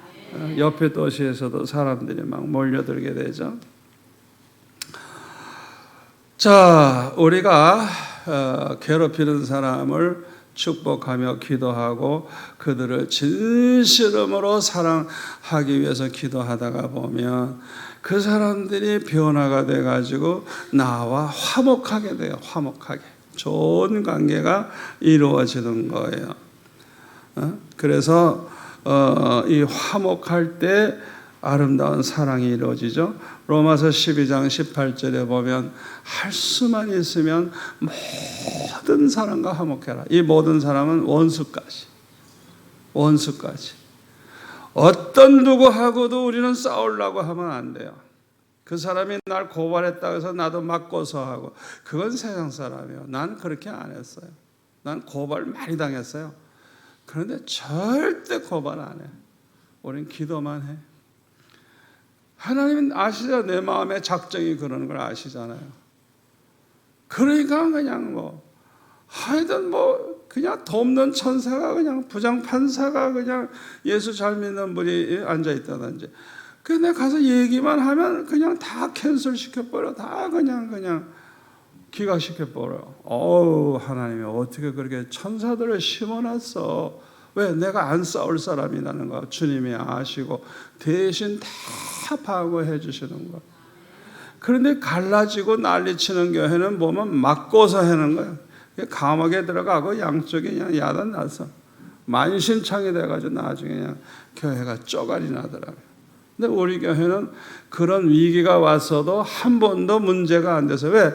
옆에 도시에서도 사람들이 막 몰려들게 되죠. 자, 우리가 괴롭히는 사람을 축복하며 기도하고 그들을 진실음으로 사랑하기 위해서 기도하다가 보면 그 사람들이 변화가 돼가지고 나와 화목하게 돼요. 화목하게. 좋은 관계가 이루어지는 거예요. 그래서 이 화목할 때 아름다운 사랑이 이루어지죠. 로마서 12장 18절에 보면 할 수만 있으면 모든 사람과 화목해라. 이 모든 사람은 원수까지. 어떤 누구하고도 우리는 싸우려고 하면 안 돼요. 그 사람이 날 고발했다고 해서 나도 맞고서 하고 그건 세상 사람이에요. 난 그렇게 안 했어요. 난 고발 많이 당했어요. 그런데 절대 고발 안 해. 우린 기도만 해. 하나님은 아시죠? 내 마음의 작정이 그러는 걸 아시잖아요. 그러니까 그냥 하여튼 그냥 돕는 천사가 그냥 부장판사가 그냥 예수 잘 믿는 분이 앉아있다든지. 근데 가서 얘기만 하면 그냥 다 캔슬 시켜버려. 다 그냥 기각시켜버려. 하나님이 어떻게 그렇게 천사들을 심어놨어. 왜? 내가 안 싸울 사람이라는 거 주님이 아시고 대신 다 파고해 주시는 거. 그런데 갈라지고 난리치는 교회는 보면 맞고서 하는 거예요. 감옥에 들어가고 양쪽에 그냥 야단 나서 만신창이 돼가지고 나중에 그냥 교회가 쪼가리 나더라고요. 근데 우리 교회는 그런 위기가 왔어도 한 번도 문제가 안 돼서 왜?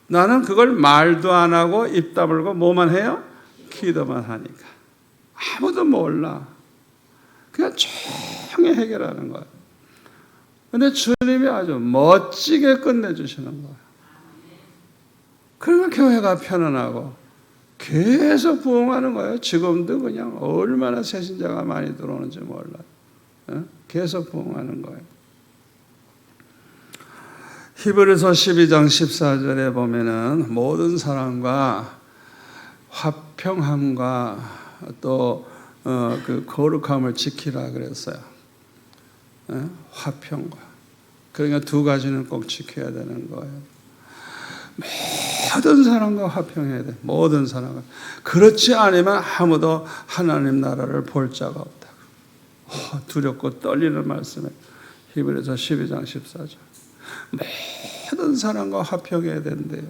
나는 그걸 말도 안 하고 입 다물고 뭐만 해요? 기도만 하니까. 아무도 몰라. 그냥 조용히 해결하는 거예요. 근데 주님이 아주 멋지게 끝내주시는 거예요. 그러면 교회가 편안하고 계속 부흥하는 거예요. 지금도 그냥 얼마나 새신자가 많이 들어오는지 몰라요. 계속 부흥하는 거예요. 히브리서 12장 14절에 보면은 모든 사람과 화평함과 또 그 거룩함을 지키라 그랬어요. 화평과. 그러니까 두 가지는 꼭 지켜야 되는 거예요. 모든 사람과 화평해야 돼. 모든 사람과. 그렇지 않으면 아무도 하나님 나라를 볼 자가 없다고. 두렵고 떨리는 말씀에 히브리서 12장 14절. 모든 사람과 화평해야 된대요.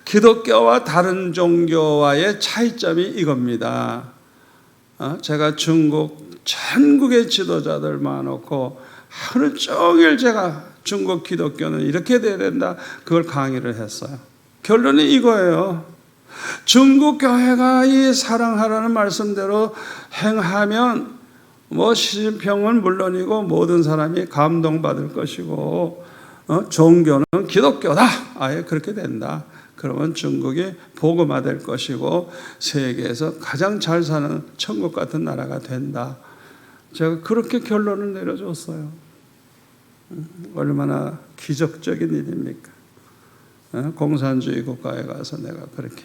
기독교와 다른 종교와의 차이점이 이겁니다. 제가 중국 전국의 지도자들 모아놓고 하루 종일 제가 중국 기독교는 이렇게 돼야 된다, 그걸 강의를 했어요. 결론이 이거예요. 중국 교회가 이 사랑하라는 말씀대로 행하면 시진핑은 물론이고 모든 사람이 감동받을 것이고 종교는 기독교다, 아예 그렇게 된다. 그러면 중국이 복음화될 것이고 세계에서 가장 잘 사는 천국 같은 나라가 된다. 제가 그렇게 결론을 내려줬어요. 얼마나 기적적인 일입니까? 공산주의 국가에 가서 내가 그렇게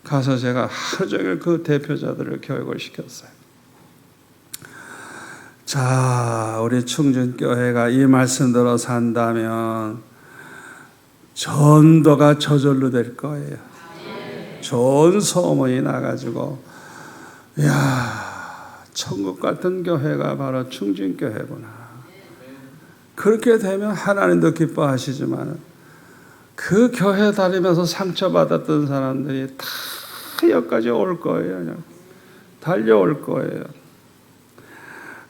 가서 제가 하루 종일 그 대표자들을 교육을 시켰어요. 자, 우리 충진교회가 이 말씀대로 산다면 전도가 저절로 될 거예요. 좋은 소문이 나가지고, 이야, 천국 같은 교회가 바로 충진교회구나. 그렇게 되면 하나님도 기뻐하시지만 그 교회 다니면서 상처받았던 사람들이 다 여기까지 올 거예요. 그냥 달려올 거예요.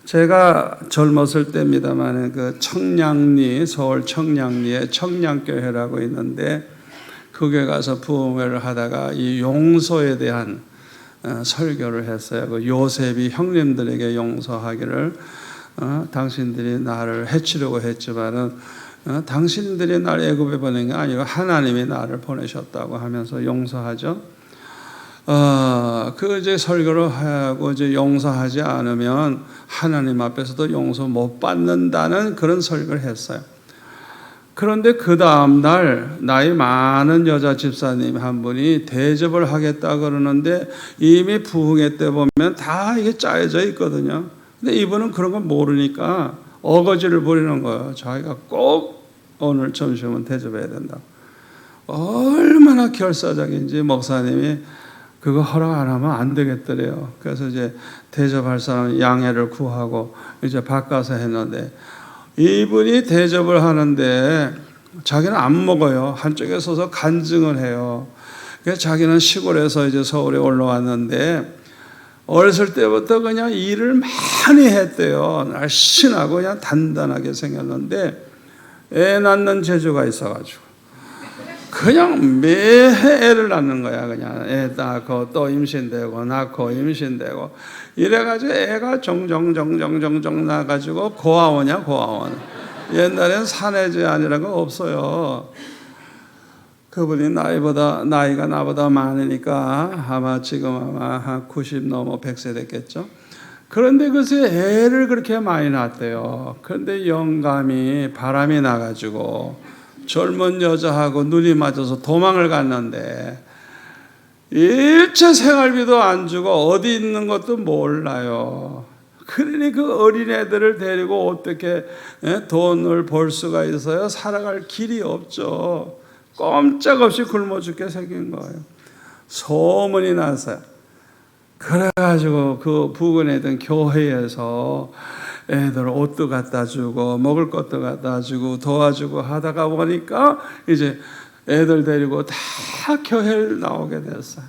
제가 젊었을 때입니다만 그 청량리, 서울 청량리에 청량교회라고 있는데 거기에 가서 부흥회를 하다가 이 용서에 대한 설교를 했어요. 그 요셉이 형님들에게 용서하기를, 당신들이 나를 해치려고 했지만은 당신들이 날 애굽에 보낸 게 아니고 하나님이 나를 보내셨다고 하면서 용서하죠. 그 이제 설교를 하고 이제 용서하지 않으면 하나님 앞에서도 용서 못 받는다는 그런 설교를 했어요. 그런데 그 다음 날 나이 많은 여자 집사님 한 분이 대접을 하겠다 그러는데 이미 부흥회 때 보면 다 이게 짜여져 있거든요. 근데 이분은 그런 거 모르니까 어거지를 부리는 거예요. 자기가 꼭 오늘 점심은 대접해야 된다. 얼마나 결사적인지 목사님이 그거 허락 안 하면 안 되겠더래요. 그래서 이제 대접할 사람 양해를 구하고 이제 바꿔서 했는데 이분이 대접을 하는데 자기는 안 먹어요. 한쪽에 서서 간증을 해요. 그래서 자기는 시골에서 이제 서울에 올라왔는데 어렸을 때부터 그냥 일을 많이 했대요. 날씬하고 그냥 단단하게 생겼는데 애 낳는 재주가 있어가지고 그냥 매해 애를 낳는 거야. 그냥 애 낳고 또 임신되고 낳고 임신되고 이래가지고 애가 정정정정정정 나가지고 고아원이야, 고아원. 옛날엔 산해 제한이라는 거 없어요. 그분이 나이가 나보다 많으니까 아마 지금 한 90 넘어 100세 됐겠죠. 그런데 글쎄 애를 그렇게 많이 낳았대요. 그런데 영감이 바람이 나가지고 젊은 여자하고 눈이 맞아서 도망을 갔는데 일체 생활비도 안 주고 어디 있는 것도 몰라요. 그러니 그 어린애들을 데리고 어떻게 돈을 벌 수가 있어요? 살아갈 길이 없죠. 꼼짝없이 굶어 죽게 생긴 거예요. 소문이 났어요. 그래가지고 그 부근에 있던 교회에서 애들 옷도 갖다 주고 먹을 것도 갖다 주고 도와주고 하다가 보니까 이제 애들 데리고 다 교회를 나오게 됐어요.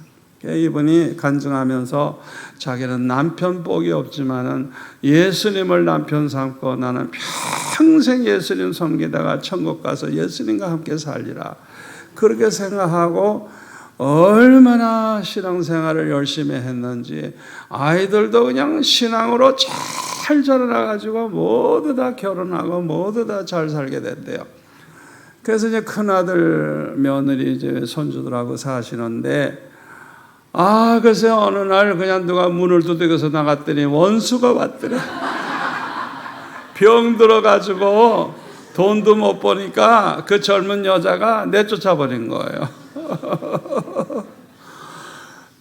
이분이 간증하면서 자기는 남편 복이 없지만은 예수님을 남편 삼고 나는 평생 예수님 섬기다가 천국 가서 예수님과 함께 살리라. 그렇게 생각하고 얼마나 신앙생활을 열심히 했는지 아이들도 그냥 신앙으로 잘 자라나가지고 모두 다 결혼하고 모두 다 잘 살게 됐대요. 그래서 이제 큰아들 며느리 이제 손주들하고 사시는데 글쎄 어느 날 그냥 누가 문을 두들겨서 나갔더니 원수가 왔더래. 병 들어가지고 돈도 못 버니까 그 젊은 여자가 내쫓아 버린 거예요.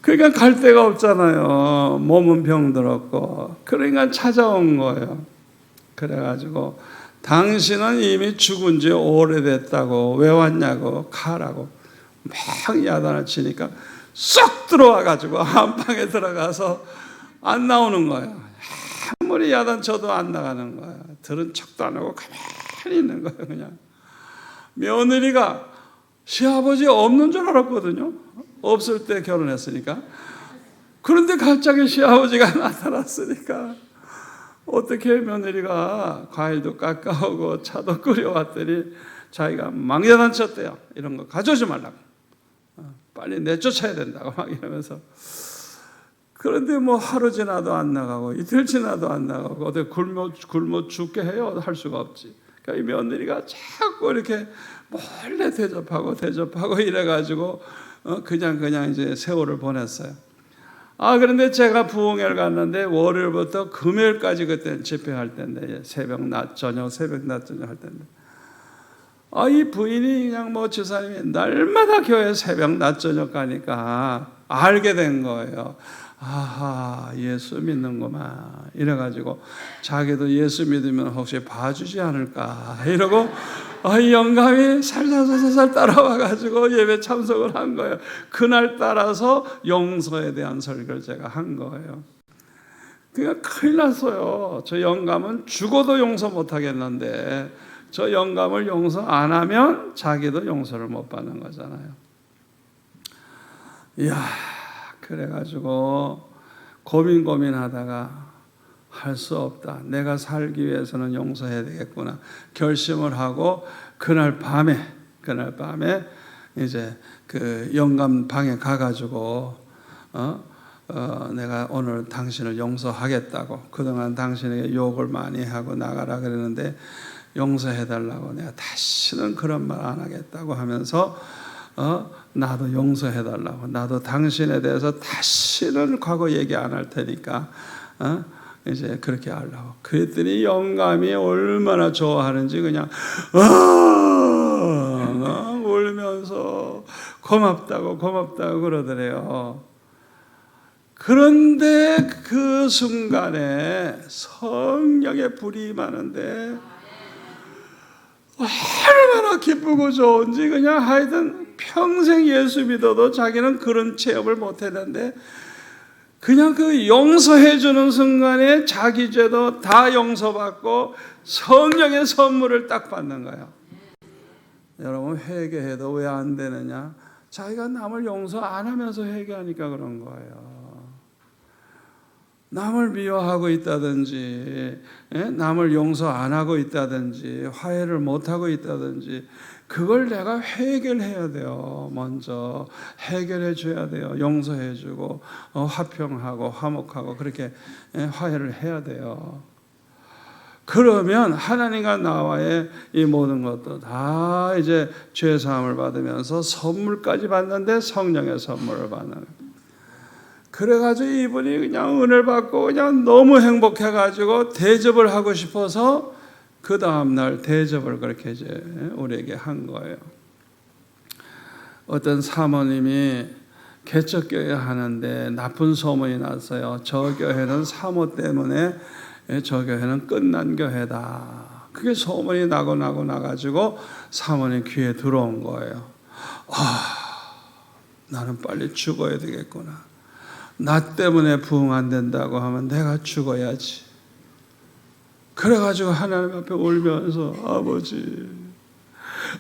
그러니까 갈 데가 없잖아요. 몸은 병들었고. 그러니까 찾아온 거예요. 그래가지고 당신은 이미 죽은 지 오래됐다고 왜 왔냐고 가라고 막 야단을 치니까 쏙 들어와가지고 안방에 들어가서 안 나오는 거예요. 아무리 야단 쳐도 안 나가는 거예요. 들은 척도 안 하고 가만히 있는 거예요. 그냥 며느리가 시아버지 없는 줄 알았거든요. 없을 때 결혼했으니까. 그런데 갑자기 시아버지가 나타났으니까 어떻게 며느리가 과일도 깎아오고 차도 끓여왔더니 자기가 망연한쳤대요. 이런 거 가져오지 말라고. 빨리 내쫓아야 된다고 막 이러면서. 그런데 뭐 하루 지나도 안 나가고 이틀 지나도 안 나가고 어떻게 굶어 죽게 해요? 할 수가 없지. 그러니까 이 며느리가 자꾸 이렇게 몰래 대접하고 이래가지고 그냥 이제 세월을 보냈어요. 그런데 제가 부흥회를 갔는데 월요일부터 금요일까지 그때는 집회할 때인데 새벽 낮 저녁 할 때인데 이 부인이 그냥 뭐 지사님이 날마다 교회 새벽 낮 저녁 가니까 알게 된 거예요. 아하, 예수 믿는구만. 이래가지고 자기도 예수 믿으면 혹시 봐주지 않을까 이러고 이 영감이 살살살살 따라와가지고 예배 참석을 한 거예요. 그날 따라서 용서에 대한 설교를 제가 한 거예요. 그러니까 큰일 났어요. 저 영감은 죽어도 용서 못 하겠는데 저 영감을 용서 안 하면 자기도 용서를 못 받는 거잖아요. 이야, 그래가지고 고민하다가 할 수 없다. 내가 살기 위해서는 용서해야 되겠구나. 결심을 하고 그날 밤에 이제 그 영감 방에 가가지고 내가 오늘 당신을 용서하겠다고. 그동안 당신에게 욕을 많이 하고 나가라 그랬는데 용서해달라고. 내가 다시는 그런 말 안 하겠다고 하면서 나도 용서해달라고. 나도 당신에 대해서 다시는 과거 얘기 안 할 테니까 이제 그렇게 하려고. 그랬더니 영감이 얼마나 좋아하는지 그냥 울면서 고맙다고 그러더래요. 그런데 그 순간에 성령의 불이 임하는데 얼마나 기쁘고 좋은지 그냥 하여튼 평생 예수 믿어도 자기는 그런 체험을 못 했는데 그냥 그 용서해 주는 순간에 자기 죄도 다 용서받고 성령의 선물을 딱 받는 거예요. 여러분 회개해도 왜 안 되느냐? 자기가 남을 용서 안 하면서 회개하니까 그런 거예요. 남을 미워하고 있다든지 남을 용서 안 하고 있다든지 화해를 못하고 있다든지 그걸 내가 해결을 해야 돼요. 먼저 해결해 줘야 돼요. 용서해 주고 화평하고 화목하고 그렇게 화해를 해야 돼요. 그러면 하나님과 나와의 이 모든 것도 다 이제 죄사함을 받으면서 선물까지 받는데 성령의 선물을 받는 거예요. 그래가지고 이분이 그냥 은혜를 받고 그냥 너무 행복해가지고 대접을 하고 싶어서 그 다음날 대접을 그렇게 이제 우리에게 한 거예요. 어떤 사모님이 개척교회 하는데 나쁜 소문이 났어요. 저 교회는 사모 때문에 저 교회는 끝난 교회다. 그게 소문이 나가지고 사모님 귀에 들어온 거예요. 나는 빨리 죽어야 되겠구나. 나 때문에 부흥 안 된다고 하면 내가 죽어야지. 그래가지고 하나님 앞에 울면서 아버지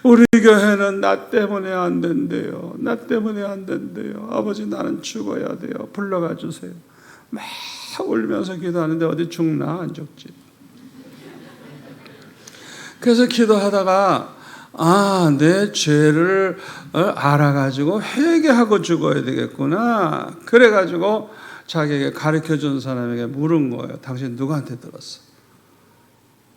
우리 교회는 나 때문에 안 된대요. 나 때문에 안 된대요. 아버지 나는 죽어야 돼요. 불러가 주세요. 막 울면서 기도하는데 어디 죽나? 안 죽지. 그래서 기도하다가 내 죄를 알아가지고 회개하고 죽어야 되겠구나. 그래가지고 자기에게 가르쳐준 사람에게 물은 거예요. 당신 누구한테 들었어?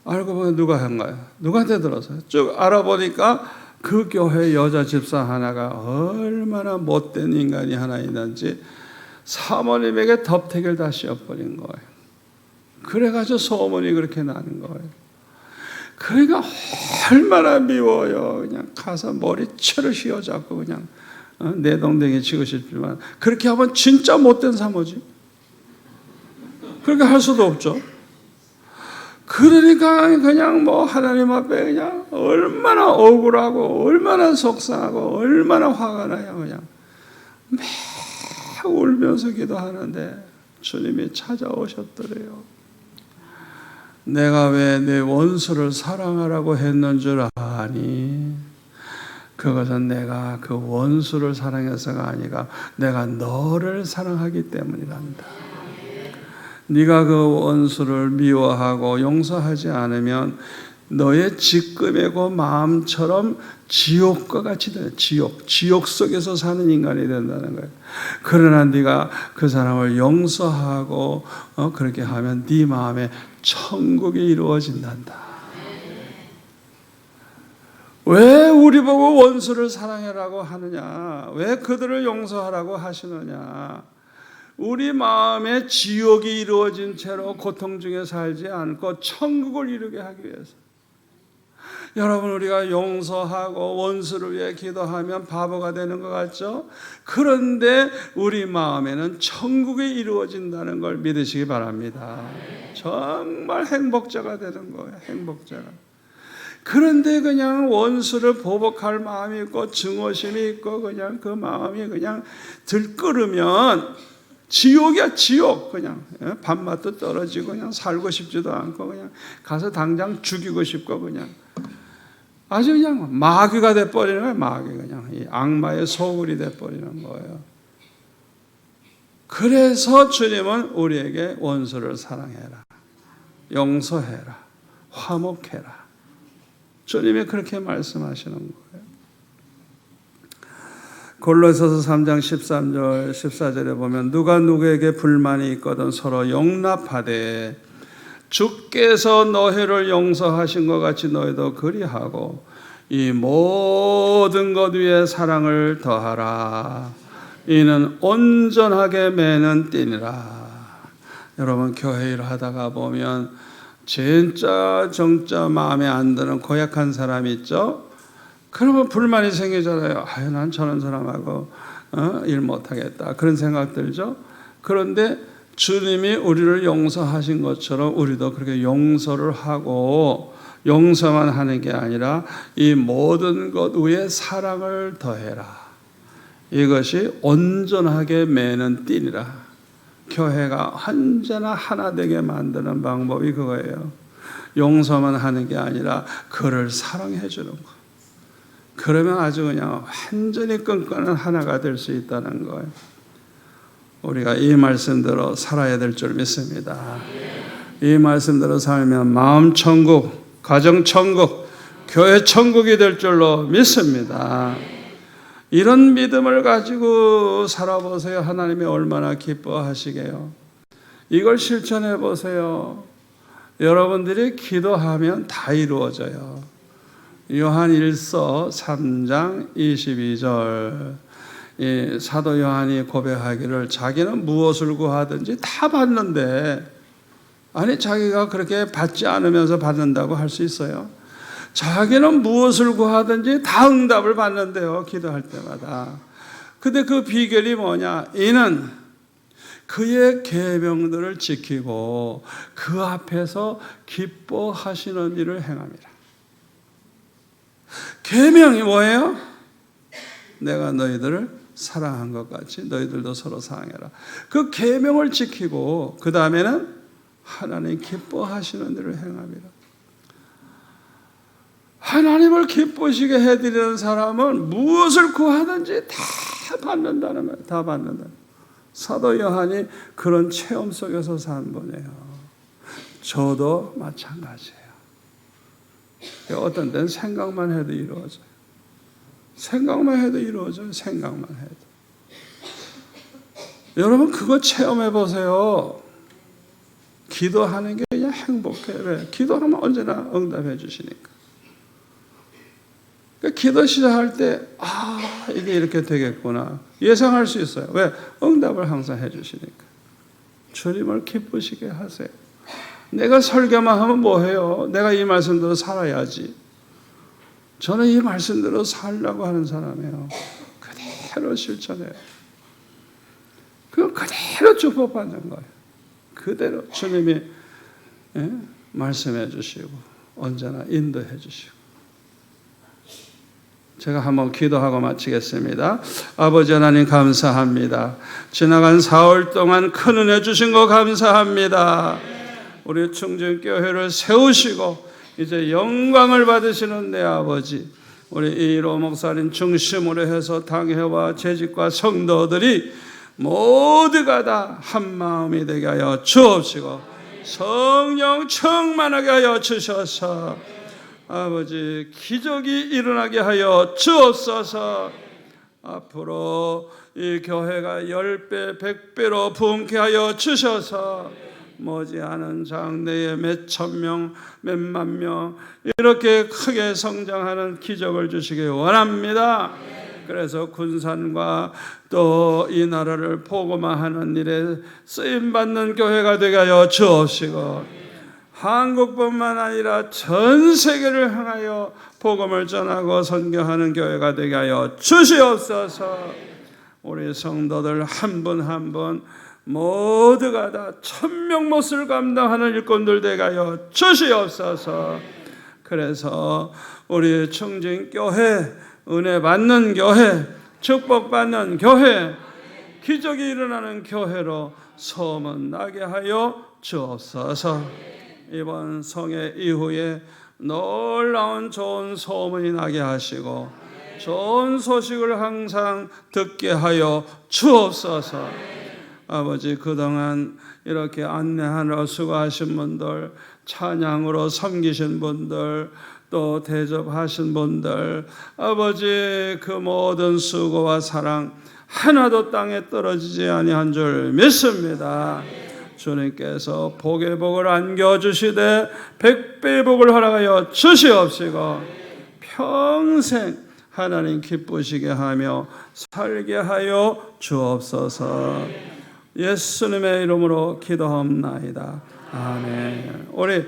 알고 보니 누가 한 거예요? 누구한테 들었어요? 쭉 알아보니까 그 교회 여자 집사 하나가 얼마나 못된 인간이 하나 있는지 사모님에게 덮태기를 다 씌워버린 거예요. 그래가지고 소문이 그렇게 나는 거예요. 그러니까 얼마나 미워요. 그냥 가서 머리채를 휘어잡고 그냥 내동댕이 치고 싶지만 그렇게 하면 진짜 못된 사모지. 그렇게 할 수도 없죠. 그러니까 그냥 뭐 하나님 앞에 그냥 얼마나 억울하고 얼마나 속상하고 얼마나 화가 나요. 그냥 매 울면서 기도하는데 주님이 찾아오셨더래요. 내가 왜 내 원수를 사랑하라고 했는 줄 아니? 그것은 내가 그 원수를 사랑해서가 아니라 내가 너를 사랑하기 때문이란다. 네가 그 원수를 미워하고 용서하지 않으면 너의 지금의 마음처럼 지옥과 같이 돼. 지옥 속에서 사는 인간이 된다는 거예요. 그러나 네가 그 사람을 용서하고 그렇게 하면 네 마음에 천국이 이루어진단다. 왜 우리 보고 원수를 사랑해라고 하느냐? 왜 그들을 용서하라고 하시느냐? 우리 마음에 지옥이 이루어진 채로 고통 중에 살지 않고 천국을 이루게 하기 위해서. 여러분, 우리가 용서하고 원수를 위해 기도하면 바보가 되는 것 같죠? 그런데 우리 마음에는 천국이 이루어진다는 걸 믿으시기 바랍니다. 정말 행복자가 되는 거예요. 행복자가. 그런데 그냥 원수를 보복할 마음이 있고 증오심이 있고 그냥 그 마음이 그냥 들끓으면 지옥이야, 지옥. 그냥 밥맛도 떨어지고 그냥 살고 싶지도 않고 그냥 가서 당장 죽이고 싶고 그냥 아주 그냥 마귀가 돼버리는 거예요. 마귀 그냥 이 악마의 소굴이 돼버리는 거예요. 그래서 주님은 우리에게 원수를 사랑해라, 용서해라, 화목해라. 주님이 그렇게 말씀하시는 거예요. 골로새서 3장 13절 14절에 보면 누가 누구에게 불만이 있거든 서로 용납하되 주께서 너희를 용서하신 것 같이 너희도 그리하고 이 모든 것 위에 사랑을 더하라. 이는 온전하게 매는 띠니라. 여러분, 교회 일 하다가 보면 진짜 정짜 마음에 안 드는 고약한 사람이 있죠. 그러면 불만이 생기잖아요. 아유, 난 저런 사람하고 일 못하겠다 그런 생각 들죠. 그런데 주님이 우리를 용서하신 것처럼 우리도 그렇게 용서를 하고 용서만 하는 게 아니라 이 모든 것 위에 사랑을 더해라. 이것이 온전하게 매는 띠니라. 교회가 언제나 하나 되게 만드는 방법이 그거예요. 용서만 하는 게 아니라 그를 사랑해 주는 거. 그러면 아주 그냥 완전히 끈끈한 하나가 될 수 있다는 거예요. 우리가 이 말씀대로 살아야 될 줄 믿습니다. 이 말씀대로 살면 마음 천국, 가정 천국, 교회 천국이 될 줄로 믿습니다. 이런 믿음을 가지고 살아보세요. 하나님이 얼마나 기뻐하시게요. 이걸 실천해 보세요. 여러분들이 기도하면 다 이루어져요. 요한 1서 3장 22절 이 사도 요한이 고백하기를 자기는 무엇을 구하든지 다 받는데, 아니 자기가 그렇게 받지 않으면서 받는다고 할 수 있어요? 자기는 무엇을 구하든지 다 응답을 받는데요, 기도할 때마다. 근데 그 비결이 뭐냐? 이는 그의 계명들을 지키고 그 앞에서 기뻐하시는 일을 행함이라. 계명이 뭐예요? 내가 너희들을 사랑한 것 같이 너희들도 서로 사랑해라. 그 계명을 지키고 그 다음에는 하나님 기뻐하시는 일을 행함이라. 하나님을 기쁘시게 해드리는 사람은 무엇을 구하든지 다 받는다는 거예요. 다 받는다. 사도 요한이 그런 체험 속에서 산 분이에요. 저도 마찬가지예요. 어떤 때는 생각만 해도 이루어져요. 생각만 해도 이루어져요. 생각만 해도. 여러분 그거 체험해 보세요. 기도하는 게 그냥 행복해. 왜? 기도하면 언제나 응답해 주시니까. 기도 시작할 때 이게 이렇게 되겠구나 예상할 수 있어요. 왜? 응답을 항상 해 주시니까. 주님을 기쁘시게 하세요. 내가 설교만 하면 뭐해요? 내가 이 말씀대로 살아야지. 저는 이 말씀대로 살려고 하는 사람이에요. 그대로 실천해요. 그대로 축복받는 거예요. 그대로 주님이 말씀해 주시고 언제나 인도해 주시고. 제가 한번 기도하고 마치겠습니다. 아버지 하나님 감사합니다. 지나간 4월 동안 큰 은혜 주신 거 감사합니다. 우리 충정교회를 세우시고 이제 영광을 받으시는 내 아버지, 우리 이로 목사님 중심으로 해서 당회와 재직과 성도들이 모두가 다 한마음이 되게 하여 주옵시고 성령 충만하게 하여 주셔서 아버지 기적이 일어나게 하여 주옵소서. 앞으로 이 교회가 10배 100배로 부흥케 하여 주셔서 머지않은 장래에 몇 천명 몇만 명 이렇게 크게 성장하는 기적을 주시기 원합니다. 그래서 군산과 또 이 나라를 복음화하는 일에 쓰임받는 교회가 되게 하여 주옵시고 한국뿐만 아니라 전 세계를 향하여 복음을 전하고 선교하는 교회가 되게 하여 주시옵소서. 우리 성도들 한 분 한 분 모두가 다 1000명 못을 감당하는 일꾼들 되게 하여 주시옵소서. 그래서 우리 충진교회, 은혜 받는 교회, 축복받는 교회, 기적이 일어나는 교회로 소문나게 하여 주옵소서. 이번 성회 이후에 놀라운 좋은 소문이 나게 하시고 좋은 소식을 항상 듣게 하여 주옵소서. 아버지 그동안 이렇게 안내하느라 수고하신 분들, 찬양으로 섬기신 분들, 또 대접하신 분들, 아버지 그 모든 수고와 사랑 하나도 땅에 떨어지지 아니한 줄 믿습니다. 주님께서 복의 복을 안겨주시되 100배의 복을 허락하여 주시옵시고 평생 하나님 기쁘시게 하며 살게 하여 주옵소서. 예수님의 이름으로 기도합나이다. 아멘. 우리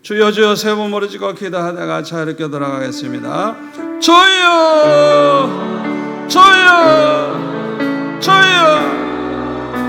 주여 주여 세 번 부르짖고 기도하다가 자 이렇게 돌아가겠습니다. 주여 주여 주여